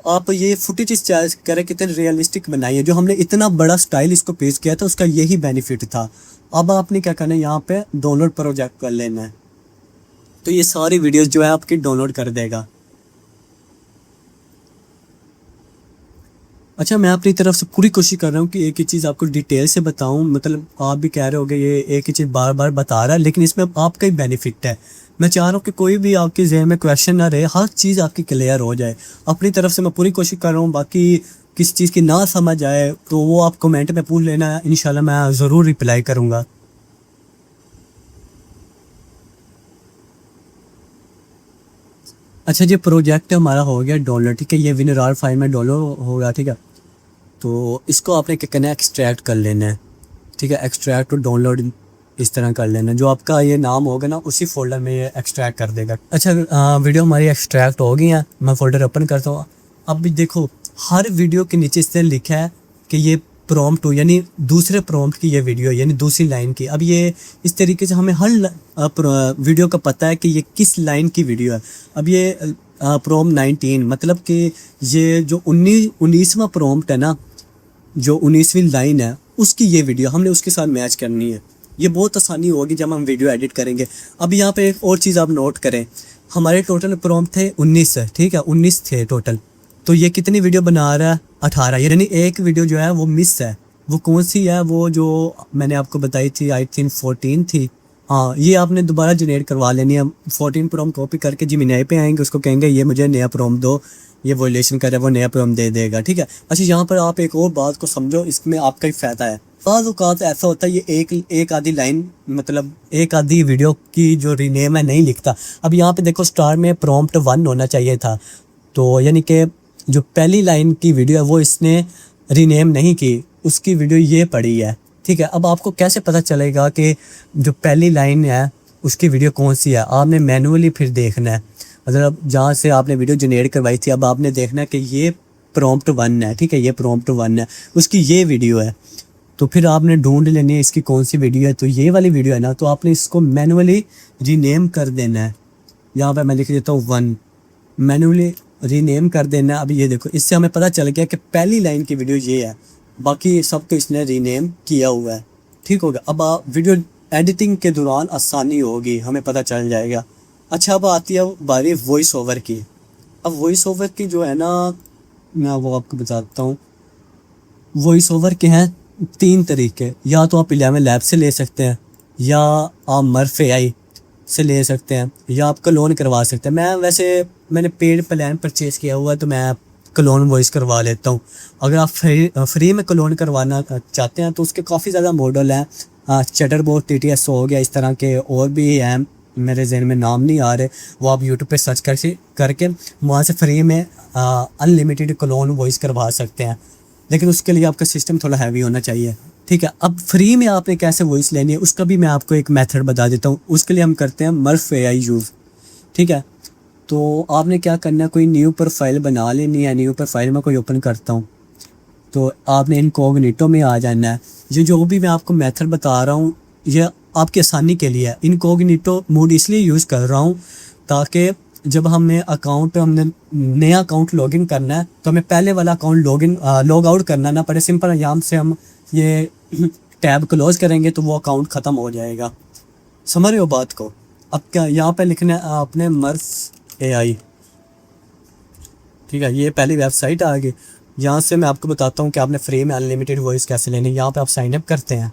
आप ये फुटेज चेक करें कितने रियलिस्टिक बनाई है। जो हमने इतना बड़ा स्टाइल इसको पेश किया था उसका यही बेनिफिट था। अब आपने क्या करना है, यहाँ पे डाउनलोड प्रोजेक्ट कर लेना है, तो ये सारी वीडियोस जो है आपकी डाउनलोड कर देगा। अच्छा, मैं अपनी तरफ से पूरी कोशिश कर रहा हूँ कि एक ही चीज़ आपको डिटेल से बताऊँ। मतलब आप भी कह रहे होगे ये एक ही चीज़ बार बार बता रहा है, लेकिन इसमें आपका ही बेनिफिट है। मैं चाह रहा हूँ कि कोई भी आपके जहन में क्वेश्चन ना रहे, हर चीज़ आपकी क्लियर हो जाए। अपनी तरफ से मैं पूरी कोशिश कर रहा हूँ। बाकी किस चीज़ की ना समझ आए तो वो आप कमेंट में पूछ लेना, इंशाल्लाह मैं ज़रूर रिप्लाई करूँगा। अच्छा, ये प्रोजेक्ट हमारा हो गया डाउनलोड, ठीक है। ये विनर फाइल में डाउनलोड होगा, ठीक है। तो इसको आपने क्या करना है, एक्सट्रैक्ट कर लेना है, ठीक है। एक्सट्रैक्ट और डाउनलोड इस तरह कर लेना, जो आपका ये नाम होगा ना उसी फोल्डर में ये एक्सट्रैक्ट कर देगा। अच्छा, वीडियो हमारी एक्सट्रैक्ट हो गई है, मैं फोल्डर ओपन करता हूँ। अब भी देखो हर वीडियो के नीचे इसने लिखा है कि ये प्रॉम्प्ट हो, यानी दूसरे प्रॉम्प्ट की ये वीडियो, यानी दूसरी लाइन की। अब ये इस तरीके से हमें हर वीडियो का पता है कि ये किस लाइन की वीडियो है। अब ये प्रॉम्प्ट 19 मतलब कि ये जो 19वां प्रॉम्प्ट है ना, जो 19वीं लाइन है उसकी ये वीडियो हमने उसके साथ मैच करनी है। ये बहुत आसानी होगी जब हम वीडियो एडिट करेंगे। अब यहाँ पे एक और चीज़ आप नोट करें, हमारे टोटल प्रॉम्प्ट थे 19 है, ठीक है, 19 थे टोटल। तो ये कितनी वीडियो बना रहा है, 18, यानी एक वीडियो जो है वो मिस है। वो कौन सी है, वो जो मैंने आपको बताई थी आई थिंक 14 थी, हाँ, ये आपने दोबारा जनरेट करवा लेनी है। 14 प्रॉम्प्ट कॉपी करके जिमिनाई पे आएंगे, उसको कहेंगे ये मुझे नया प्रॉम्प्ट दो, ये वॉल्यूशन करे, वो नया प्रॉम्प्ट दे देगा, ठीक है। अच्छा, यहाँ पर आप एक और बात को समझो, इसमें आपका ही फ़ायदा है। बाज़ औक़ात ऐसा होता है, ये एक आधी लाइन, मतलब एक आधी वीडियो की जो रीनेम है नहीं लिखता। अब यहाँ पे देखो, स्टार में प्रॉम्प्ट 1 होना चाहिए था, तो यानी कि जो पहली लाइन की वीडियो है वो इसने रीनेम नहीं की, उसकी वीडियो ये पड़ी है, ठीक है। अब आपको कैसे पता चलेगा कि जो पहली लाइन है उसकी वीडियो कौन सी है? आपने मैनुअली फिर देखना है, मतलब जहाँ से आपने वीडियो जनरेट करवाई थी, अब आपने देखना है कि ये प्रॉम्प्ट 1 है, ठीक है, ये प्रॉम्प्ट 1 है, उसकी ये वीडियो है, तो फिर आपने ढूंढ लेनी है इसकी कौन सी वीडियो है। तो ये वाली वीडियो है ना, तो आपने इसको मैनुअली रीनेम कर देना है। यहाँ पर मैं लिख देता हूँ 1, मैनुअली रीनेम कर देना है। अब ये देखो, इससे हमें पता चल गया कि पहली लाइन की वीडियो ये है, बाकी सब तो इसने रीनेम किया हुआ है, ठीक होगा। अब वीडियो एडिटिंग के दौरान आसानी होगी, हमें पता चल जाएगा। अच्छा, अब आती है बारी वॉइस ओवर की। अब वॉइस ओवर की जो है ना, मैं वो आपको बताता हूँ। वॉइस ओवर के हैं 3 तरीके, या तो आप 11 लैब से ले सकते हैं, या आप मर्फ AI से ले सकते हैं, या आप क्लोन करवा सकते हैं। मैंने पेड प्लान परचेज़ किया हुआ है, तो मैं क्लोन वॉइस करवा लेता हूँ। अगर आप फ्री में क्लोन करवाना चाहते हैं तो उसके काफ़ी ज़्यादा मॉडल हैं। चैटरबॉट TTS हो गया, इस तरह के और भी हैं, मेरे जहन में नाम नहीं आ रहे। वो आप यूट्यूब पे सर्च करके वहाँ से फ्री में अनलिमिटेड क्लोन वॉइस करवा सकते हैं, लेकिन उसके लिए आपका सिस्टम थोड़ा हैवी होना चाहिए, ठीक है। अब फ्री में आपने कैसे वॉइस लेनी है उसका भी मैं आपको एक मेथड बता देता हूँ। उसके लिए हम करते हैं मर्फ AI यूज़, ठीक है। तो आपने क्या करना है, कोई न्यू प्रोफाइल बना लेनी है। न्यू प्रोफाइल में कोई ओपन करता हूँ, तो आपने इनकॉग्निटो में आ जाना है। ये जो भी मैं आपको मेथड बता रहा हूँ, ये आपकी आसानी के लिए है। इनकॉग्निटो मोड इसलिए यूज़ कर रहा हूँ ताकि जब हमने नया अकाउंट लॉगिन करना है, तो हमें पहले वाला अकाउंट लॉग आउट करना ना पड़े। सिंपल यहाँ से हम ये टैब क्लोज करेंगे तो वो अकाउंट ख़त्म हो जाएगा। समझ रहे हो बात को? अब क्या यहाँ पे लिखना है आपने मर्फ AI, ठीक है। ये पहली वेबसाइट आ गई। यहाँ से मैं आपको बताता हूँ कि आपने फ्री में अनलिमिटेड वॉइस कैसे लेनी है। यहाँ पे आप साइन अप करते हैं।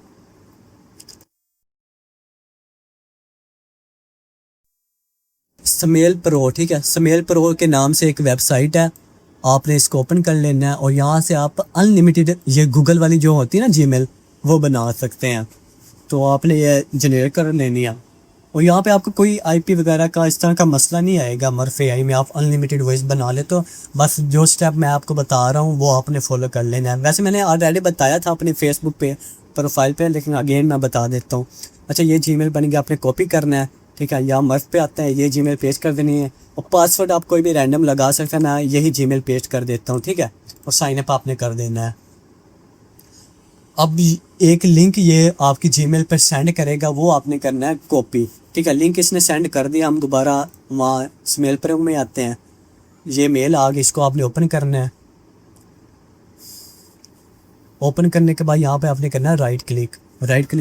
स्मेल प्रो, ठीक है, स्मेल प्रो के नाम से एक वेबसाइट है, आपने इसको ओपन कर लेना है और यहाँ से आप अनलिमिटेड, ये गूगल वाली जो होती है ना Gmail, वो बना सकते हैं। तो आपने ये जनरेट कर लेनी है और यहाँ पे आपको कोई IP वगैरह का इस तरह का मसला नहीं आएगा। मर्फ AI में आप अनलिमिटेड वॉइस बना ले, तो बस जो स्टेप मैं आपको बता रहा हूँ वो आपने फॉलो कर लेना है। वैसे मैंने ऑलरेडी बताया था अपने फेसबुक पे प्रोफाइल पे, लेकिन अगेन मैं बता देता हूँ। अच्छा, ये Gmail बन गया, आपने कॉपी करना है, ठीक है। यहाँ मर्फ पे आता है, ये Gmail पेस्ट कर देनी है और पासवर्ड आप कोई भी रैंडम लगा सकते हैं, मैं यही Gmail पेस्ट कर देता हूँ, ठीक है। और साइन अप आपने कर देना है। अब एक लिंक ये आपकी Gmail पर सेंड करेगा, वो आपने करना है कॉपी, ठीक है। लिंक इसने सेंड कर दिया, हम दोबारा वहाँ स्मेल पर में आते हैं। ये मेल आ गई, इसको आपने ओपन करना है। ओपन करने के बाद यहाँ पे आपने करना है राइट क्लिक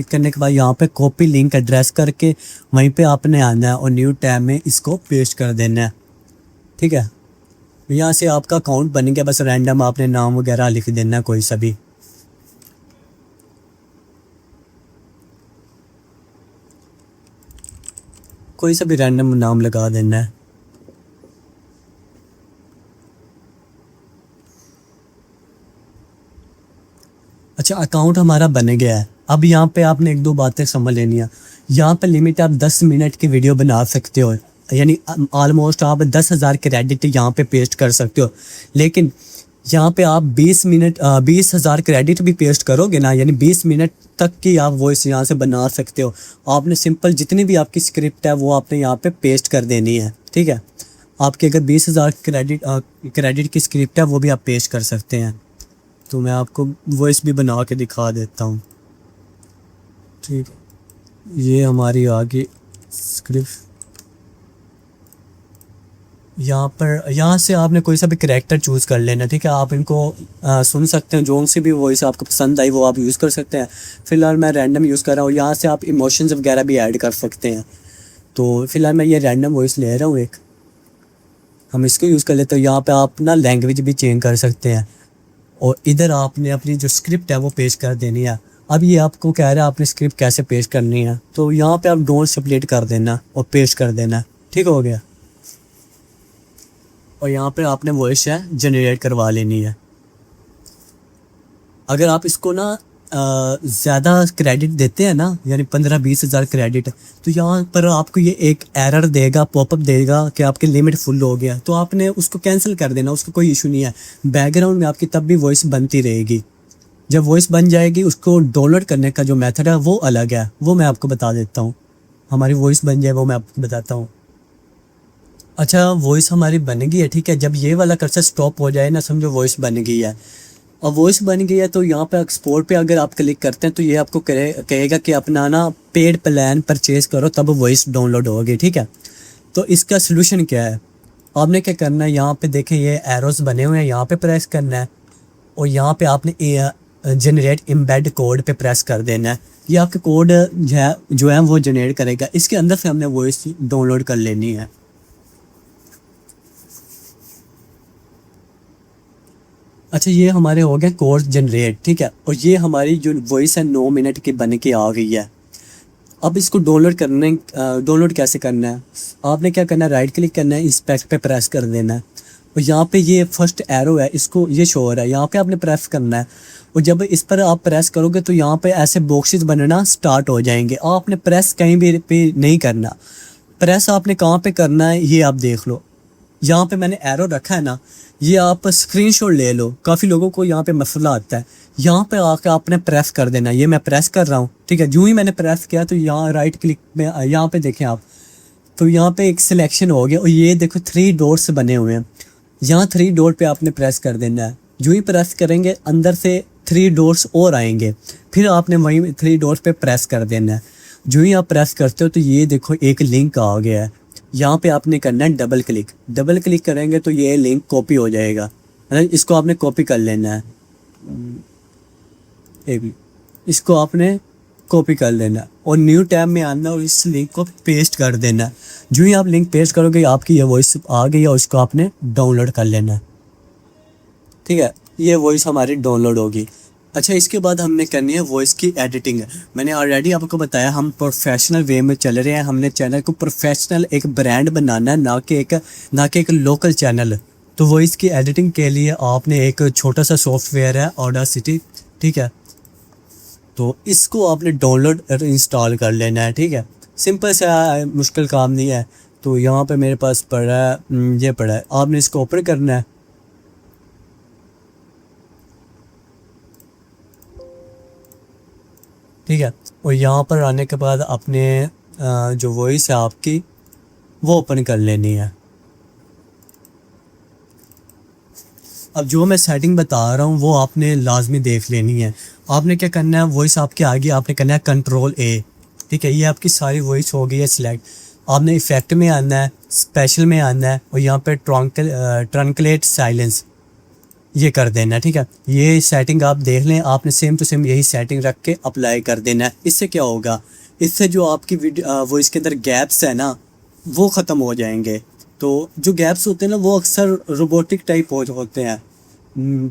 करने के बाद यहाँ पे कॉपी लिंक एड्रेस करके वहीं पे आपने आना है और न्यू टैब में इसको पेस्ट कर देना है, ठीक है। यहाँ से आपका अकाउंट बन गया, बस रैंडम आपने नाम वगैरह लिख देना है, कोई सा भी। रैंडम नाम लगा देना है। अच्छा, अकाउंट हमारा बन गया है। अब यहाँ पे आपने 1-2 बातें समझ लेनी है। यहाँ पे लिमिट आप 10 मिनट की वीडियो बना सकते हो, यानी ऑलमोस्ट आप 10,000 क्रेडिट यहाँ पे पेस्ट कर सकते हो। लेकिन यहाँ पे आप 20,000 क्रेडिट भी पेस्ट करोगे ना, यानी 20 मिनट तक की आप वॉइस यहाँ से बना सकते हो। आपने सिंपल जितनी भी आपकी स्क्रिप्ट है वो आपने यहाँ पे पेस्ट कर देनी है, ठीक है। आपके अगर 20,000 क्रेडिट की स्क्रिप्ट है वो भी आप पेस्ट कर सकते हैं। तो मैं आपको वॉइस भी बना के दिखा देता हूँ, ठीक। ये हमारी आ गई स्क्रिप्ट। यहाँ से आपने कोई सा भी करैक्टर चूज़ कर लेना, ठीक है। आप इनको सुन सकते हैं, जो सी भी वॉइस आपको पसंद आई वो आप यूज़ कर सकते हैं। फ़िलहाल मैं रैंडम यूज़ कर रहा हूँ। यहाँ से आप इमोशंस वगैरह भी ऐड कर सकते हैं। तो फ़िलहाल मैं ये रैंडम वॉइस ले रहा हूँ एक, हम इसको यूज़ कर लेते हैं। यहाँ पे आप ना लैंग्वेज भी चेंज कर सकते हैं और इधर आपने अपनी जो स्क्रिप्ट है वो पेश कर देनी है। अब ये आपको कह रहा है आपने स्क्रिप्ट कैसे पेस्ट करनी है, तो यहाँ पे आप डोंट स्प्लिट कर देना और पेस्ट कर देना, ठीक हो गया। और यहाँ पे आपने वॉइस है जनरेट करवा लेनी है। अगर आप इसको ना ज़्यादा क्रेडिट देते हैं ना, यानी 15-20 हज़ार क्रेडिट, तो यहाँ पर आपको ये एक एरर देगा, पॉपअप देगा कि आपकी लिमिट फुल हो गया, तो आपने उसको कैंसिल कर देना, उसको कोई इशू नहीं है। बैकग्राउंड में आपकी तब भी वॉइस बनती रहेगी। जब वॉइस बन जाएगी उसको डाउनलोड करने का जो मेथड है वो अलग है, वो मैं आपको बता देता हूँ। हमारी वॉइस बन जाए वो मैं आपको बताता हूँ। अच्छा, वॉइस हमारी बन गई है, ठीक है। जब ये वाला कर्सर स्टॉप हो जाए ना, समझो वॉइस बन गई है। और वॉइस बन गई है तो यहाँ पे एक्सपोर्ट पे अगर आप क्लिक करते हैं तो ये आपको कहेगा कि अपना ना पेड प्लान परचेज़ करो, तब वॉइस डाउनलोड होगी, ठीक है। तो इसका सलूशन क्या है, आपने क्या करना है, यहाँ पे देखें ये एरोस बने हुए हैं, यहाँ पे प्रेस करना है और यहाँ पे आपने जनरेट एम्बेड कोड पे प्रेस कर देना है। ये आपके कोड जो है वो जनरेट करेगा। इसके अंदर से हमने वॉइस डाउनलोड कर लेनी है। अच्छा, ये हमारे हो गए कोड जनरेट, ठीक है। और ये हमारी जो वॉइस है 9 मिनट की बन के आ गई है। अब इसको डाउनलोड कैसे करना है, आपने क्या करना है, राइट क्लिक करना है, इस पे प्रेस कर देना है और यहाँ पे ये फर्स्ट एरो है, इसको ये शो हो रहा है, यहाँ पे आपने प्रेस करना है। और जब इस पर आप प्रेस करोगे तो यहाँ पे ऐसे बॉक्सेस बनना स्टार्ट हो जाएंगे। आपने प्रेस कहीं भी पे नहीं करना, प्रेस आपने कहाँ पे करना है ये आप देख लो। यहाँ पे मैंने एरो रखा है ना, ये आप स्क्रीनशॉट ले लो। काफ़ी लोगों को यहाँ पे मसला आता है, यहाँ पे आके आपने प्रेस कर देना। ये मैं प्रेस कर रहा हूँ, ठीक है। जो ही मैंने प्रेस किया तो यहाँ राइट क्लिक में यहाँ पे देखें आप, तो यहाँ पे एक सिलेक्शन हो गया और ये देखो 3 डॉट्स बने हुए हैं। यहाँ 3 डॉट पे आपने प्रेस कर देना है। जो ही प्रेस करेंगे अंदर से 3 डॉट्स और आएंगे, फिर आपने वहीं 3 डॉट्स पे प्रेस कर देना है। जो ही आप प्रेस करते हो तो ये देखो एक लिंक आ गया है। यहाँ पे आपने करना है डबल क्लिक करेंगे तो ये लिंक कॉपी हो जाएगा, है ना। इसको आपने कॉपी कर लेना है, इसको आपने कॉपी कर लेना है और न्यू टैब में आना और इस लिंक को पेस्ट कर देना है। जो ही आप लिंक पेस्ट करोगे आपकी ये वॉइस आ गई है और इसको आपने डाउनलोड कर लेना है, ठीक है। ये वॉइस हमारी डाउनलोड होगी। अच्छा, इसके बाद हमने करनी है वॉइस की एडिटिंग। मैंने ऑलरेडी आपको बताया हम प्रोफेशनल वे में चल रहे हैं। हमने चैनल को प्रोफेशनल एक ब्रांड बनाना है, ना कि एक लोकल चैनल। तो वॉइस की एडिटिंग के लिए आपने एक छोटा सा सॉफ्टवेयर है ऑडासिटी, ठीक है। तो इसको आपने डाउनलोड इंस्टॉल कर लेना है, ठीक है। सिंपल सा, मुश्किल काम नहीं है। तो यहाँ पे मेरे पास पड़ा है, ये पड़ा है, आपने इसको ओपन करना है। ठीक है, और यहाँ पर आने के बाद अपने जो वॉइस है आपकी वो ओपन कर लेनी है। अब जो मैं सेटिंग बता रहा हूँ वो आपने लाजमी देख लेनी है। आपने क्या करना है, वॉइस आपके आगे आपने करना है Ctrl+A, ठीक है। ये आपकी सारी वॉइस हो गई है सिलेक्ट। आपने इफेक्ट में आना है, स्पेशल में आना है और यहाँ पे ट्रंकलेट साइलेंस ये कर देना है, ठीक है। ये सेटिंग आप देख लें, आपने सेम टू सेम यही सेटिंग रख के अप्लाई कर देना है। इससे क्या होगा, इससे जो आपकी वॉइस के अंदर गैप्स है ना वो ख़त्म हो जाएंगे। तो जो गैप्स होते हैं ना वो अक्सर रोबोटिक टाइप होते हैं,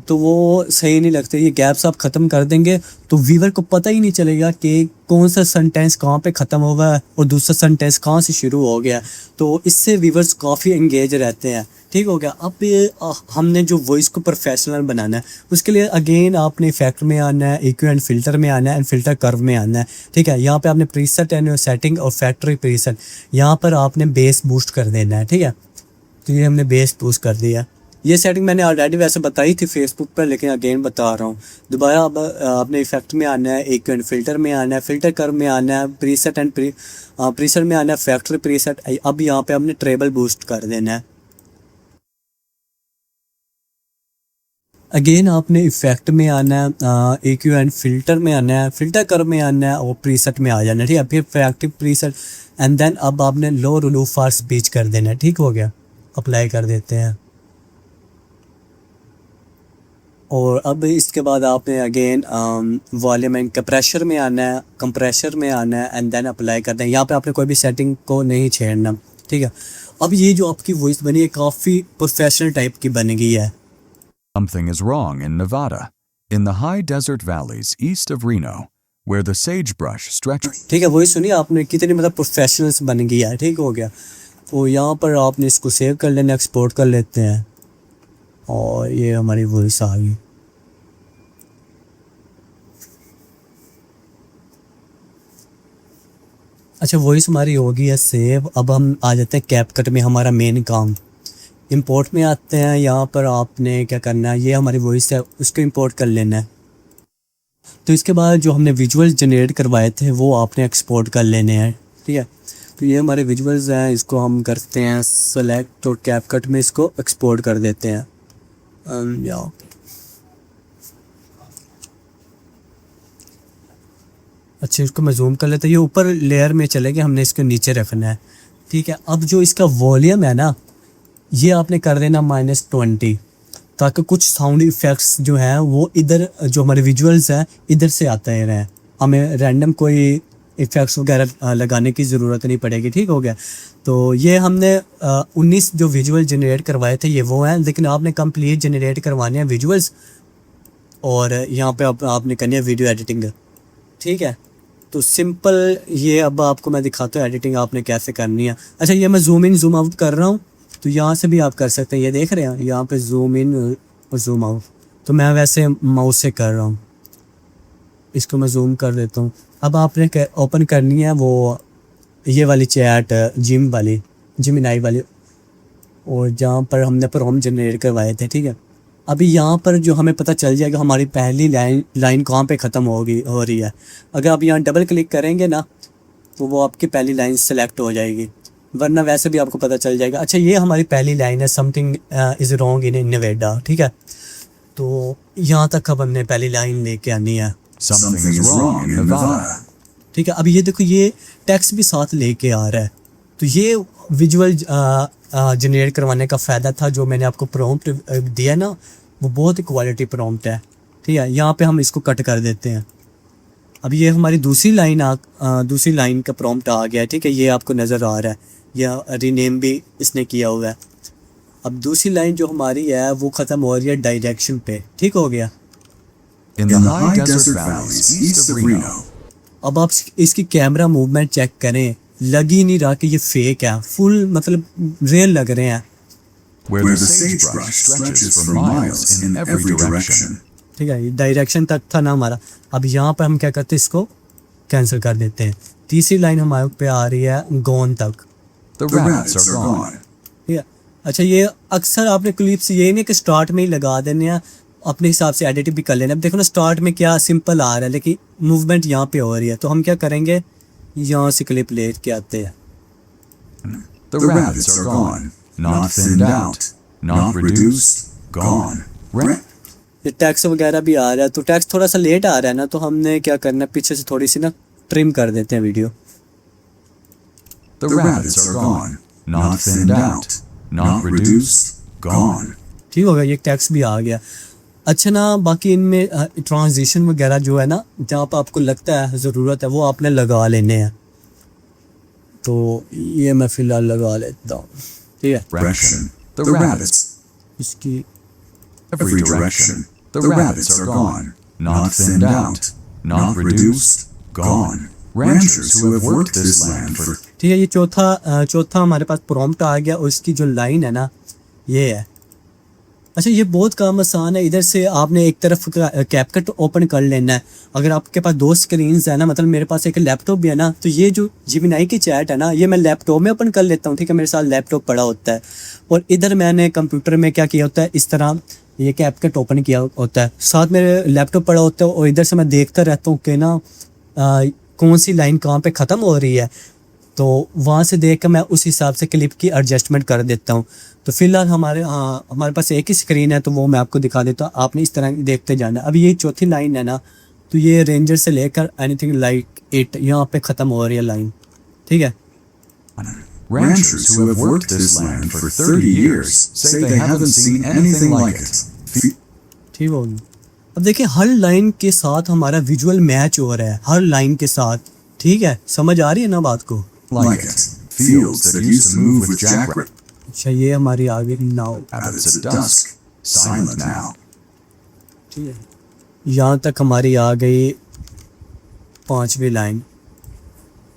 तो वो सही नहीं लगते। ये गैप्स आप ख़त्म कर देंगे तो व्यूअर को पता ही नहीं चलेगा कि कौन सा सेंटेंस कहाँ पे ख़त्म हुआ है और दूसरा सेंटेंस कहाँ से शुरू हो गया। तो इससे व्यूअर्स काफ़ी एंगेज रहते हैं, ठीक हो गया। अब हमने जो वॉइस को प्रोफेशनल बनाना है उसके लिए अगेन आपने इफेक्ट में आना है, EQ एंड फिल्टर में आना है एंड फिल्टर कर्व में आना है, ठीक है। यहाँ पे आपने प्रीसेट एंड सेटिंग और फैक्ट्री प्रीसेट, यहाँ पर आपने बेस बूस्ट कर देना है, ठीक है। तो ये हमने बेस बूस्ट कर दिया। ये सेटिंग मैंने ऑलरेडी वैसे बताई थी फेसबुक पर, लेकिन अगेन बता रहा हूँ दोबारा। अब आपने इफेक्ट में आना है, EQ एंड फिल्टर में आना है, फिल्टर कर्व में आना है, प्रीसेट एंड प्रीसेट में आना है, फैक्ट्री प्रीसेट। अब यहाँ पे हमने ट्रेबल बूस्ट कर देना है। अगेन आपने इफेक्ट में आना है, EQ एंड फिल्टर में आना है, फिल्टर कर्व में आना है और प्रीसेट में आ जाना है, ठीक है। फिर फैक्ट्री प्रीसेट एंड देन अब आपने लो रिलूफ फॉर स्पीच कर देना है, ठीक हो गया। अप्लाई कर देते हैं और अब इसके बाद आपने अगेन वॉल्यूम एंड कंप्रेशर में आना है, एंड देन अप्लाई कर दें। यहाँ पे आपने कोई भी सेटिंग को नहीं छेड़ना, ठीक है। अब ये जो आपकी वॉइस बनी है काफ़ी प्रोफेशनल टाइप की बन गई है। Something is wrong in Nevada. In the high desert valleys east of Reno, where the sagebrush stretches. ठीक है, वही सुनिए आपने कितनी मतलब प्रोफेशनल्स बन गया है। ठीक हो गया, तो यहाँ पर आपने इसको सेव कर लेना, एक्सपोर्ट कर लेते हैं और ये हमारी वॉइस आ गई। अच्छा, वॉइस हमारी हो गई है सेव। अब हम आ जाते हैं कैपकट में, हमारा मेन काम। इंपोर्ट में आते हैं, यहाँ पर आपने क्या करना है, ये हमारी वॉइस है उसको इंपोर्ट कर लेना है। तो इसके बाद जो हमने विजुअल्स जनरेट करवाए थे वो आपने एक्सपोर्ट कर लेने हैं। ठीक है, तो ये हमारे विजुअल्स हैं, इसको हम करते हैं सेलेक्ट और कैपकट में इसको एक्सपोर्ट कर देते हैं। या अच्छा, इसको मैं जूम कर लेता हूँ। ये ऊपर लेयर में चले गए, हमने इसको नीचे रखना है। ठीक है, अब जो इसका वॉल्यूम है ना, ये आपने कर देना -20, ताकि कुछ साउंड इफ़ेक्ट्स जो हैं वो इधर, जो हमारे विजुअल्स हैं इधर से आते रहें, हमें रैंडम कोई इफ़ेक्ट्स वगैरह लगाने की ज़रूरत नहीं पड़ेगी। ठीक हो गया, तो ये हमने 19 जो विजुअल जनरेट करवाए थे ये वो हैं, लेकिन आपने कंप्लीट जनरेट करवाने हैं विजुअल्स और यहाँ पे आपने करनी है वीडियो एडिटिंग। ठीक है, तो सिंपल ये अब आपको मैं दिखाता हूँ एडिटिंग आपने कैसे करनी है। अच्छा, ये मैं जूम इन जूम आउट कर रहा हूँ, तो यहाँ से भी आप कर सकते हैं। ये देख रहे हैं यहाँ पे जूम इन और जूम आउट, तो मैं वैसे माउस से कर रहा हूँ। इसको मैं जूम कर देता हूँ। अब आपने ओपन करनी है वो ये वाली चैट, जिमिनाई वाली, और जहाँ पर हमने प्रॉम्प्ट जनरेट करवाए थे। ठीक है, अभी यहाँ पर जो हमें पता चल जाएगा हमारी पहली लाइन कहाँ पे ख़त्म हो रही है। अगर आप यहाँ डबल क्लिक करेंगे ना तो वो आपकी पहली लाइन सेलेक्ट हो जाएगी, वरना वैसे भी आपको पता चल जाएगा। अच्छा, ये हमारी पहली लाइन है, समथिंग इज़ रॉन्ग इन नेवेडा। ठीक है, तो यहाँ तक अब हमने पहली लाइन लेके आनी है। Something is wrong in Nevada. ठीक है, अब ये देखो ये टेक्स्ट भी साथ लेके आ रहा है। तो ये विजुअल जनरेट करवाने का फ़ायदा था, जो मैंने आपको प्रॉम्प्ट दिया ना वो बहुत ही क्वालिटी प्रॉम्प्ट है। ठीक है, यहाँ पे हम इसको कट कर देते हैं। अब ये हमारी दूसरी लाइन का प्रॉम्प्ट आ गया है। ठीक है, ये आपको नज़र आ रहा है, यह रीनेम भी इसने किया हुआ है। अब दूसरी लाइन जो हमारी है वो ख़त्म हो रही है डायरेक्शन पे। ठीक हो गया, In the high desert valleys east of Reno, अब आप इसकी कैमरा मूवमेंट चेक करें, लग ही नहीं रहा कि ये फेक है, फुल मतलब रियल लग रहे हैं। where the sagebrush stretches for miles in every direction. ठीक है, ये डायरेक्शन तक था ना हमारा। अब यहाँ पर हम क्या करते हैं, इसको कैंसिल कर देते हैं। तीसरी लाइन हमारे पे आ रही है गॉन तक। The rabbits are gone. ठीक है, अच्छा, ये अक्सर आपने क्लिप्स ये नहीं कि स्टार्ट में ही लगा देने हैं, अपने हिसाब से एडिट भी कर लेना। अब देखो ना स्टार्ट में क्या सिंपल आ रहा है, लेकिन मूवमेंट यहाँ पे हो रही है। तो हम क्या करेंगे, यहाँ से क्लिप ले के आते हैं। The rabbits are gone. Not thinned out. Not reduced. Gone. ये टैक्स वगैरह भी आ रहा है, तो टैक्स थोड़ा सा लेट आ रहा है ना, तो हमने क्या करना है, पीछे से थोड़ी सी ना ट्रिम कर देते हैं video. The rabbits are gone. Not thinned out. Not reduced. Gone. ठीक होगा, ये टैक्स भी आ गया। अच्छा ना, बाकी इनमें ट्रांजिशन वगैरह जो है ना, जहाँ पर आपको लगता है ज़रूरत है वो आपने लगा लेने हैं। तो ये मैं फ़िलहाल लगा लेता हूँ। ठीक है, Direction. The rabbits. इसकी Every direction. The rabbits are gone. Not thinned out. Not reduced. Gone. Ranchers who have worked this land for ठीक है, ये चौथा हमारे पास प्रॉम्प्ट आ गया और इसकी जो लाइन है ना ये है। अच्छा, ये बहुत काम आसान है। इधर से आपने एक तरफ कैपकट ओपन कर लेना है। अगर आपके पास 2 स्क्रीन्स है ना, मतलब मेरे पास एक लैपटॉप भी है ना, तो ये जो जिमिनाई की चैट है ना, ये मैं लैपटॉप में ओपन कर लेता हूँ। ठीक है, मेरे साथ लैपटॉप पड़ा होता है और इधर मैंने कंप्यूटर में क्या किया होता है, इस तरह ये कैपकट ओपन किया होता है, साथ मेरे लैपटॉप पड़ा होता है और इधर से मैं देखता रहता हूँ कि ना कौन सी लाइन कहाँ पे ख़त्म हो रही है। तो वहाँ से देख कर मैं उस हिसाब से क्लिप की एडजस्टमेंट कर देता हूँ। तो फिलहाल हमारे पास एक ही स्क्रीन है, तो वो मैं आपको दिखा देता हूँ, आपने इस तरह देखते जाना। अब ये चौथी लाइन है ना, तो ये रेंजर से लेकर एनीथिंग लाइक इट यहाँ पे ख़त्म हो रही है लाइन। ठीक है, ranchers who have worked this land for 30 years say they haven't seen anything like it. ठीक होगी। अब देखिए हर लाइन के साथ हमारा विजुअल मैच हो रहा है, हर लाइन के साथ। ठीक है, समझ आ रही है ना बात को? Like it. Fields that used to move with jackrabbits अच्छा, ये हमारी आ गई now. at dusk, silent now. ठीक है, यहाँ तक हमारी आ गई 5वीं लाइन,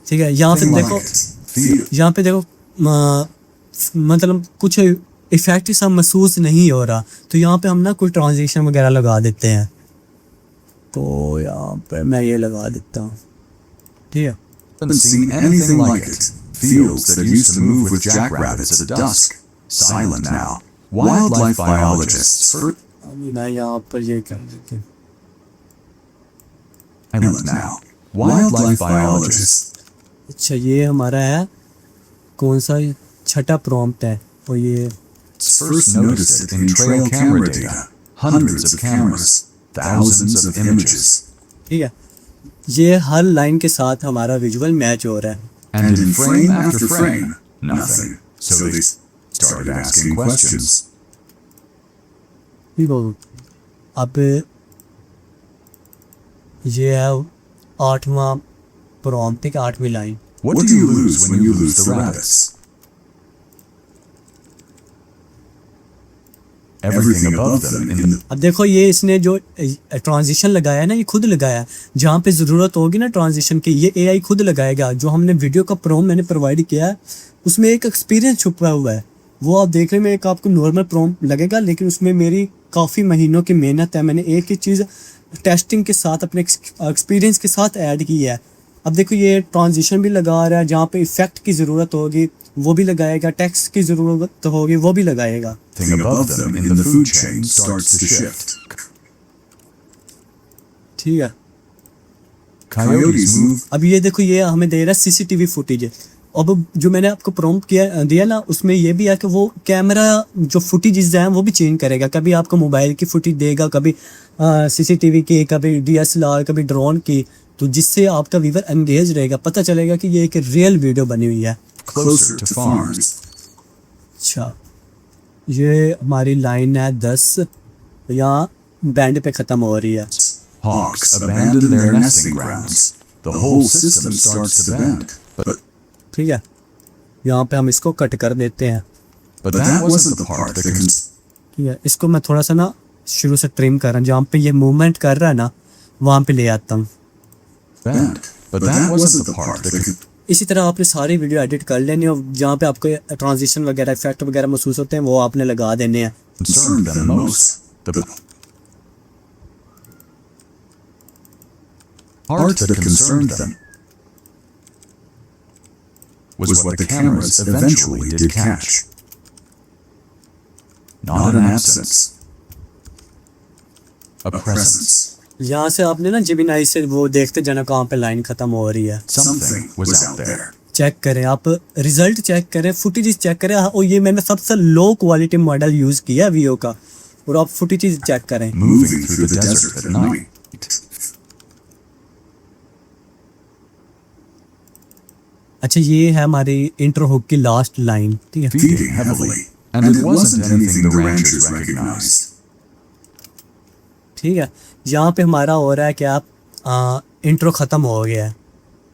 ठीक है। यहाँ पे Thing देखो, like it. Feel. यहाँ पे देखो मतलब कुछ इफेक्ट सा महसूस नहीं हो रहा, तो यहाँ पे हम ना कोई ट्रांजिशन वगैरह लगा देते हैं। तो यहाँ पे मैं ये लगा देता हूँ, ठीक है। Haven't seen anything like it. Fields that used to move with jackrabbits at dusk. Silent now. Wildlife biologists. अभी मैं यहाँ पर ये कर देते हैं। Silent now. Wildlife biologists. अच्छा, ये हमारा है कौन सा, छठा प्रॉम्प्ट है, और ये First noticed it in trail camera data. Hundreds of cameras. Thousands of images. ठीक है। ये हर लाइन के साथ हमारा विजुअल मैच हो रहा है। And in frame after frame, nothing. So they started asking questions. ठीक हो, अब ये है 8वां प्रॉम्प्ट, ठीक है, 8वीं line. What do you lose when you lose the rabbits? Everything above them in the अब देखो, ये इसने जो ट्रांजिशन लगाया है ना, ये खुद लगाया है। जहाँ पे ज़रूरत होगी ना ट्रांजिशन की, ये एआई खुद लगाएगा। जो हमने वीडियो का प्रॉम्प्ट मैंने प्रोवाइड किया है, उसमें एक एक्सपीरियंस छुपा हुआ है, वो आप देखने में एक आपको नॉर्मल प्रॉम्प्ट लगेगा, लेकिन उसमें मेरी काफ़ी महीनों की मेहनत है। मैंने एक ही चीज़ टेस्टिंग के साथ, अपने एक्सपीरियंस के साथ ऐड की है। अब देखो, ये ट्रांजिशन भी लगा रहा है, जहाँ पे इफ़ेक्ट की ज़रूरत होगी वो भी लगाएगा, टेक्स्ट की ज़रूरत होगी वो भी लगाएगा। thing above them in the food chain starts to shift. ठीक है। Coyotes move. अब ये देखो, ये हमें दे रहा है सीसीटीवी फुटेज। अब जो मैंने आपको प्रॉम्प्ट किया दिया ना, उसमें ये भी है कि वो कैमरा जो फुटेजेस हैं वो भी चेंज करेगा। कभी आपको मोबाइल की फुटेज देगा, कभी सीसीटीवी की, कभी डीएसएलआर, कभी ड्रोन की, तो जिससे आपका व्यूअर एंगेज रहेगा, पता चलेगा कि ये एक रियल वीडियो बनी हुई है। Closer to farms. अच्छा, ये हमारी लाइन है 10, यहाँ बैंड पे ख़त्म हो रही है। Hawks abandon their nesting grounds. The whole system starts to bend. ठीक है, यहाँ पे हम इसको कट कर देते हैं। But that wasn't the part that ठीक है, इसको मैं थोड़ा सा ना शुरू से ट्रिम कर रहा हूँ। जहाँ पे ये मूवमेंट कर रहा है ना, वहाँ पे ले आता हूँ। bend. But that wasn't the part that इसी तरह आपने सारी वीडियो एडिट कर लेनी, और जहाँ पे आपको ट्रांजिशन वगैरह इफेक्ट वगैरह महसूस होते हैं वो आपने लगा देने हैं। concerned them most. The part that concerned them was what the cameras eventually did catch. Not an absence. A presence. यहाँ से आपने ना जेमिनाई से वो देखते जाना कहाँ पे लाइन ख़त्म हो रही है। Something was out there. Check करें, आप रिजल्ट चेक करें, फुटेज चेक करें। और ये मैंने सबसे लो क्वालिटी मॉडल यूज़ किया है वीओ का, और आप फुटेज चेक करें। Moving through the desert at night. अच्छा, ये है हमारी इंट्रो हुक की लास्ट लाइन, ठीक है। Feeding heavily. And it wasn't anything the ranchers recognized. ठीक है, यहाँ पे हमारा हो रहा है कि आप इंट्रो ख़त्म हो गया है,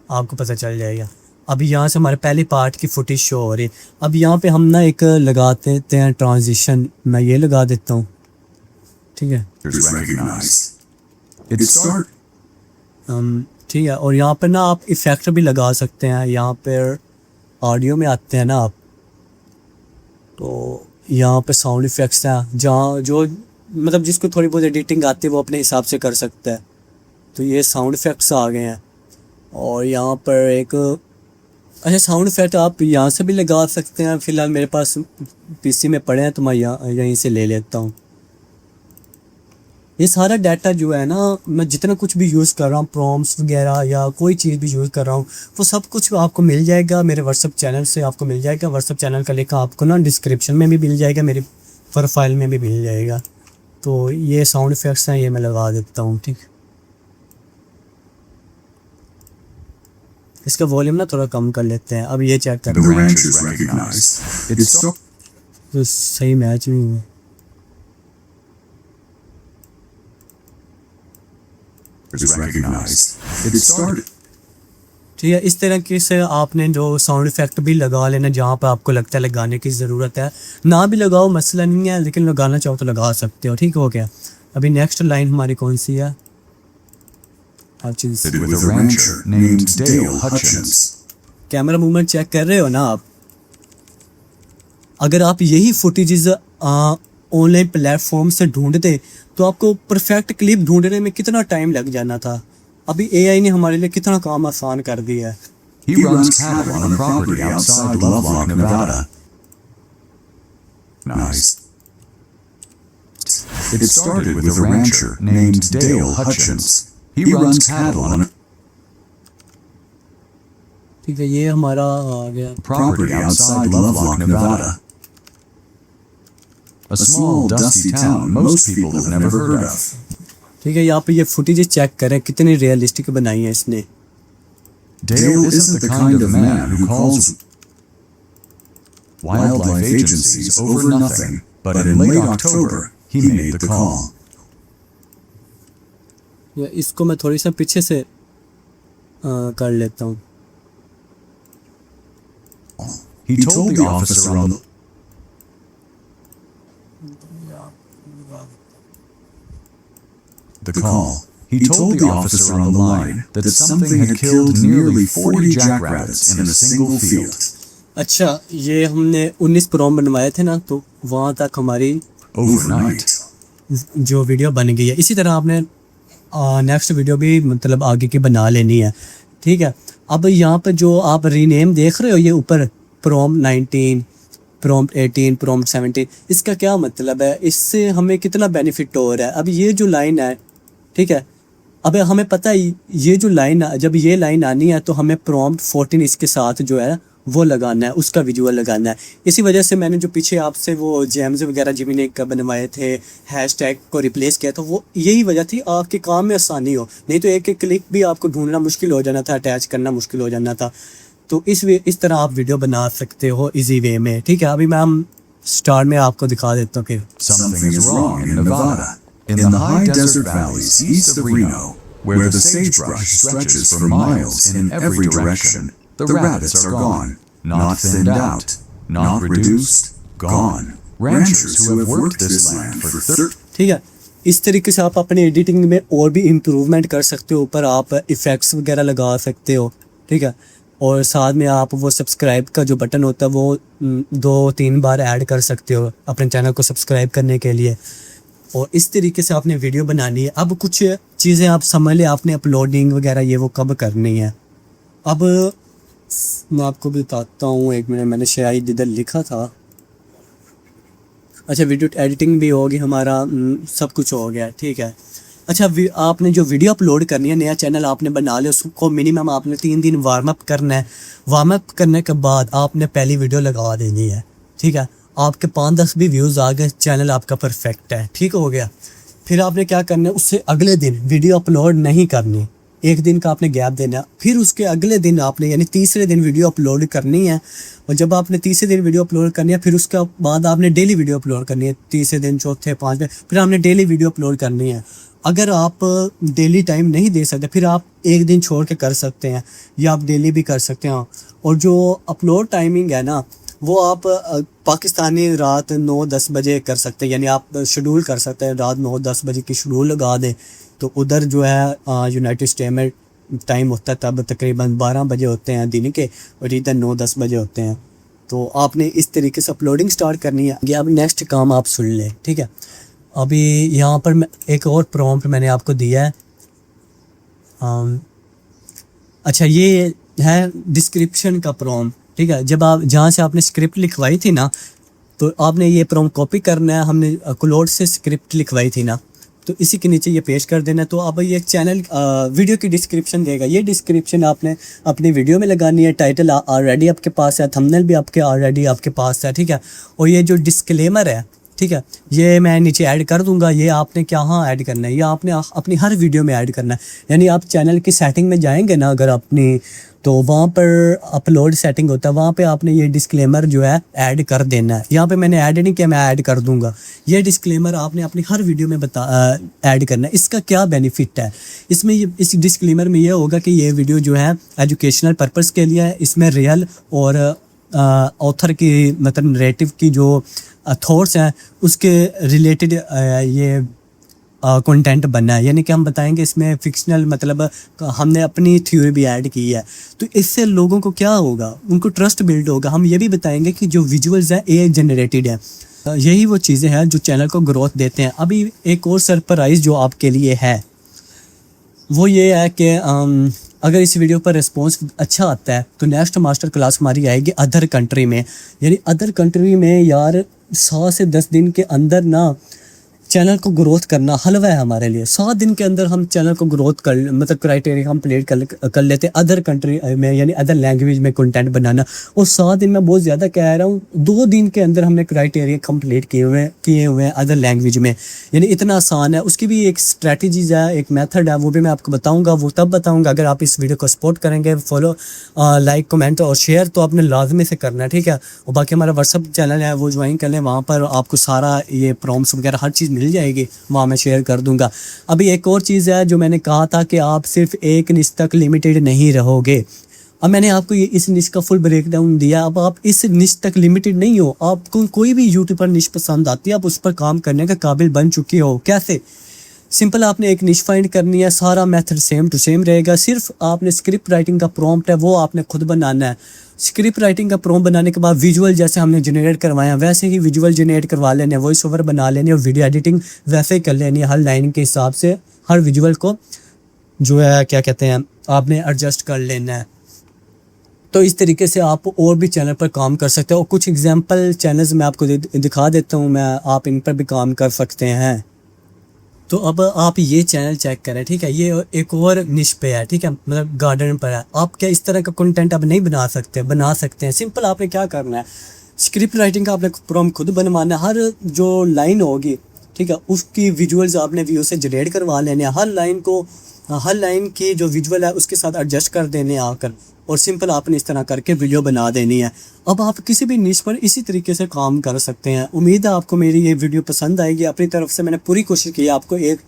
आपको पता चल जाएगा। अभी यहाँ से हमारे पहले पार्ट की फुटेज शो हो रही है। अब यहाँ पे हम ना एक लगाते हैं ट्रांजिशन, मैं ये लगा देता हूँ, ठीक है। Ranchers recognized. It started. ठीक है, और यहाँ पर ना आप इफ़ेक्ट भी लगा सकते हैं। यहाँ पर ऑडियो में आते हैं ना आप, तो यहाँ पे साउंड इफ़ेक्ट्स हैं, जहाँ जो मतलब जिसको थोड़ी बहुत एडिटिंग आती है वो अपने हिसाब से कर सकता है। तो ये साउंड इफ़ेक्ट्स आ गए हैं, और यहाँ पर एक अच्छा साउंड इफ़ेक्ट आप यहाँ से भी लगा सकते हैं। फ़िलहाल मेरे पास पीसी में पड़े हैं, तो मैं यहीं से ले लेता हूँ। ये सारा डाटा जो है ना, मैं जितना कुछ भी यूज़ कर रहा हूँ, प्रॉम्प्ट्स वगैरह या कोई चीज़ भी यूज़ कर रहा हूँ, वो सब कुछ आपको मिल जाएगा मेरे व्हाट्सअप चैनल से। आपको मिल जाएगा व्हाट्सअप चैनल का लिंक आपको ना डिस्क्रिप्शन में भी मिल जाएगा, मेरी प्रोफाइल में भी मिल जाएगा। तो ये साउंड इफ़ेक्ट्स हैं, ये मैं लगा देता हूँ, ठीक। इसका वॉल्यूम ना थोड़ा कम कर लेते हैं। अब ये चेक The करते हैं, ranchers recognized. It started. तो सही मैच नहीं हुआ। Recognized. It started. ठीक है, इस तरीके से आपने जो साउंड इफ़ेक्ट भी लगा लेना जहाँ पर आपको लगता है लगाने की ज़रूरत है। ना भी लगाओ मसला नहीं है, लेकिन लगाना चाहो तो लगा सकते हो। ठीक हो गया। अभी नेक्स्ट लाइन हमारी कौन सी है? Hutchins. with a rancher named Dale Hutchins. Camera movement check कर रहे हो ना आप? अगर आप यही फुटेजेस ऑनलाइन प्लेटफॉर्म से ढूंढते तो आपको परफेक्ट क्लिप ढूंढने में कितना टाइम लग जाना था। अभी एआई ने हमारे लिए कितना काम आसान कर दिया है। He runs cattle on a property outside Lovelock, Nevada. Nice. It started with a rancher named Dale Hutchins. He runs cattle on a ठीक है, ये हमारा आ गया property outside Lovelock, Nevada. A small, dusty town most people have never heard of. ठीक है, यहाँ पे ये फुटेज चेक करें कितनी रियलिस्टिक बनाई है इसने। Dale isn't the kind of man who calls wildlife agencies over nothing, but in late October, he made the call. या इसको मैं थोड़ी सा पीछे से कर लेता हूँ। He told the officer on the call. He told the officer on the line that something had killed nearly 40 jackrabbits in a single field. अच्छा, ये हमने 19 प्रोम बनवाए थे ना, तो वहाँ तक हमारी Overnight. जो वीडियो बन गई है। इसी तरह आपने नेक्स्ट वीडियो भी मतलब आगे की बना लेनी है। ठीक है, अब यहाँ पर जो आप रीनेम देख रहे हो, ये ऊपर प्रोम 19, प्रोम 18, प्रोम 17, इसका क्या मतलब है? इससे हमें कितना बेनिफिट हो रहा है? अब ये जो लाइन है, ठीक है, अब हमें पता है ये जो लाइन, जब ये लाइन आनी है तो हमें प्रॉम्प्ट 14 इसके साथ जो है वो लगाना है, उसका विजुअल लगाना है। इसी वजह से मैंने जो पीछे आपसे वो जेम्स वगैरह जिमिनी का बनवाए थे, हैशटैग को रिप्लेस किया, तो वो यही वजह थी आपके काम में आसानी हो। नहीं तो एक एक क्लिक भी आपको ढूंढना मुश्किल हो जाना था, अटैच करना मुश्किल हो जाना था। तो इस तरह आप वीडियो बना सकते हो इजी वे में। ठीक है, अभी मैं स्टार्ट में आपको दिखा देता हूँ कि Something is wrong in Nevada. In the high desert valleys east of Reno, where the sagebrush stretches for miles in every direction, the rabbits are gone, not thinned out, not reduced, gone. Ranchers who have worked this land for 30 ठीक है, इस तरीके से आप अपनी एडिटिंग में और भी इम्प्रूवमेंट कर सकते हो। ऊपर आप इफ़ेक्ट्स वगैरह लगा सकते हो। ठीक है, और साथ में आप वो सब्सक्राइब का जो बटन होता है वो 2-3 बार ऐड कर सकते हो अपने चैनल को सब्सक्राइब करने के लिए। और इस तरीके से आपने वीडियो बनानी है। अब कुछ चीज़ें आप समझ लें, आपने अपलोडिंग वगैरह ये वो कब करनी है। अब मैं आपको बताता हूँ, एक मिनट, मैंने शायद इधर लिखा था। अच्छा, वीडियो एडिटिंग भी होगी, हमारा सब कुछ हो गया। ठीक है, अच्छा, आपने जो वीडियो अपलोड करनी है, नया चैनल आपने बना लिया, उसको मिनिमम आपने 3 दिन वार्म अप करना है। वार्म अप करने के बाद आपने पहली वीडियो लगा देनी है। ठीक है, आपके 5-10 भी व्यूज़ आ गए, चैनल आपका परफेक्ट है। ठीक हो गया। फिर आपने क्या करना है, उससे अगले दिन वीडियो अपलोड नहीं करनी, 1 दिन का आपने गैप देना। फिर उसके अगले दिन आपने यानी तीसरे दिन वीडियो अपलोड करनी है। और जब आपने तीसरे दिन वीडियो अपलोड करनी है, फिर उसके बाद आपने डेली वीडियो अपलोड करनी है। तीसरे दिन, चौथे, 5वें, फिर आपने डेली वीडियो अपलोड करनी है। अगर आप डेली टाइम नहीं दे सकते, फिर आप 1 दिन छोड़ के कर सकते हैं, या आप डेली भी कर सकते हैं। और जो अपलोड टाइमिंग है ना, वो आप पाकिस्तानी रात 9-10 बजे कर सकते हैं। यानी आप शेड्यूल कर सकते हैं, रात 9-10 बजे की शेड्यूल लगा दें, तो उधर जो है यूनाइटेड स्टेट में टाइम होता है तब तकरीबन 12 बजे होते हैं दिन के, और इधर 9-10 बजे होते हैं। तो आपने इस तरीके से अपलोडिंग स्टार्ट करनी है। अब नेक्स्ट काम आप सुन लें। ठीक है, अभी यहाँ पर मैं एक और प्रॉम्प्ट मैंने आपको दिया है। अच्छा, ये है डिस्क्रिप्शन का प्रॉम्प्ट। ठीक है, जब आप जहाँ से आपने स्क्रिप्ट लिखवाई थी ना, तो आपने ये प्रॉम्प्ट कॉपी करना है। हमने क्लोड से स्क्रिप्ट लिखवाई थी ना, तो इसी के नीचे ये पेस्ट कर देना। तो अब ये चैनल वीडियो की डिस्क्रिप्शन देगा। ये डिस्क्रिप्शन आपने अपनी वीडियो में लगानी है। टाइटल ऑलरेडी आपके पास है, थंबनेल भी आपके ऑलरेडी आपके पास है। ठीक है, और ये जो डिस्क्लेमर है, ठीक है, ये मैं नीचे ऐड कर दूंगा। ये आपने कहाँ ऐड करना है, ये आपने अपनी हर वीडियो में ऐड करना है। यानी आप चैनल की सेटिंग में जाएंगे ना अगर अपनी, तो वहाँ पर अपलोड सेटिंग होता है, वहाँ पे आपने ये डिस्क्लेमर जो है ऐड कर देना है। यहाँ पे मैंने ऐड नहीं किया, मैं ऐड कर दूंगा। ये डिस्क्लेमर आपने अपनी हर वीडियो में ऐड करना है। इसका क्या बेनिफिट है इसमें, इस डिस्क्लेमर में ये होगा कि ये वीडियो जो है एजुकेशनल पर्पज़ के लिए है। इसमें रियल और ऑथर की मतलब नरेटिव की जो थॉट्स हैं उसके रिलेटेड ये कंटेंट बनना है, यानी कि हम बताएंगे इसमें फिक्शनल, मतलब हमने अपनी थ्योरी भी ऐड की है, तो इससे लोगों को क्या होगा, उनको ट्रस्ट बिल्ड होगा। हम ये भी बताएंगे कि जो विजुअल्स हैं AI जनरेटेड है, यही वो चीज़ें हैं जो चैनल को ग्रोथ देते हैं। अभी एक और सरप्राइज़ जो आपके लिए है वो ये है कि अगर इस वीडियो पर रिस्पॉन्स अच्छा आता है तो नेक्स्ट मास्टर क्लास हमारी आएगी अदर कंट्री में, यानी अदर कंट्री में यार 100 से 10 दिन के अंदर ना चैनल को ग्रोथ करना हलवा है हमारे लिए। 100 दिन के अंदर हम चैनल को ग्रोथ कर, मतलब क्राइटेरिया कंप्लीट कर लेते हैं अदर कंट्री में, यानी अदर लैंग्वेज में कंटेंट बनाना। और 100 दिन में बहुत ज़्यादा कह रहा हूँ, 2 दिन के अंदर हमने क्राइटेरिया कंप्लीट किए हुए हैं अदर लैंग्वेज में, यानी इतना आसान है। उसकी भी एक स्ट्रैटेजीज है, एक मेथड है, वो भी मैं आपको बताऊँगा। वो तब बताऊँगा अगर आप इस वीडियो को सपोर्ट करेंगे, फॉलो, लाइक, कमेंट और शेयर तो आपने लाजमी से करना है, ठीक है। और बाकी हमारा व्हाट्सअप चैनल है वो ज्वाइन कर लें, वहाँ पर आपको सारा ये प्रॉम्प्ट्स वगैरह हर चीज़ मिल जाएगी, वहाँ मैं शेयर कर दूंगा। अभी एक और चीज़ है जो मैंने कहा था कि आप सिर्फ एक निश तक लिमिटेड नहीं रहोगे। अब मैंने आपको ये इस निश का फुल ब्रेकडाउन दिया। अब आप इस निश तक लिमिटेड नहीं हो, आपको कोई भी यूट्यूब पर निश पसंद आती है, आप उस पर काम करने का काबिल बन चुके हो। कैसे? सिंपल, आपने एक निश फाइंड करनी है, सारा मेथड सेम टू सेम रहेगा। सिर्फ आपने स्क्रिप्ट राइटिंग का प्रॉम्प्ट है वो आपने खुद बनाना है। स्क्रिप्ट राइटिंग का प्रॉम्प्ट बनाने के बाद विजुअल जैसे हमने जनरेट करवाया वैसे ही विजुअल जनरेट करवा लेने, वॉइस ओवर बना लेने और वीडियो एडिटिंग वैसे ही कर लेनी है। हर लाइन के हिसाब से हर विजुअल को जो है क्या कहते हैं आपने एडजस्ट कर लेना है। तो इस तरीके से आप और भी चैनल पर काम कर सकते हो। और कुछ एग्जांपल चैनल्स मैं आपको दिखा देता हूँ, आप इन पर भी काम कर सकते हैं। तो अब आप ये चैनल चेक करें, ठीक है। ये एक और निश पे है, ठीक है, मतलब गार्डन पर है। आप क्या इस तरह का कंटेंट अब नहीं बना सकते हैं। सिंपल, आपने क्या करना है, स्क्रिप्ट राइटिंग का आपने प्रॉम्प्ट खुद बनवाना है। हर जो लाइन होगी, ठीक है, उसकी विजुअल्स आपने व्यू से जनरेट करवा लेने हैं। हर लाइन की जो विजुअल है उसके साथ एडजस्ट कर देने आकर, और सिंपल आपने इस तरह करके वीडियो बना देनी है। अब आप किसी भी निश पर इसी तरीके से काम कर सकते हैं। उम्मीद है आपको मेरी ये वीडियो पसंद आएगी। अपनी तरफ से मैंने पूरी कोशिश की है आपको एक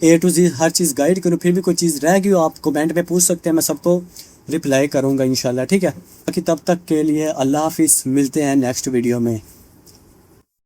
A to Z her cheese guide करूँ। फिर भी कोई चीज़ रह गई हो आप कमेंट पे पूछ सकते हैं, मैं सबको रिप्लाई करूँगा इंशाल्लाह, ठीक है। बाकी तब तक के लिए अल्लाह हाफिज़, मिलते हैं नेक्स्ट वीडियो में।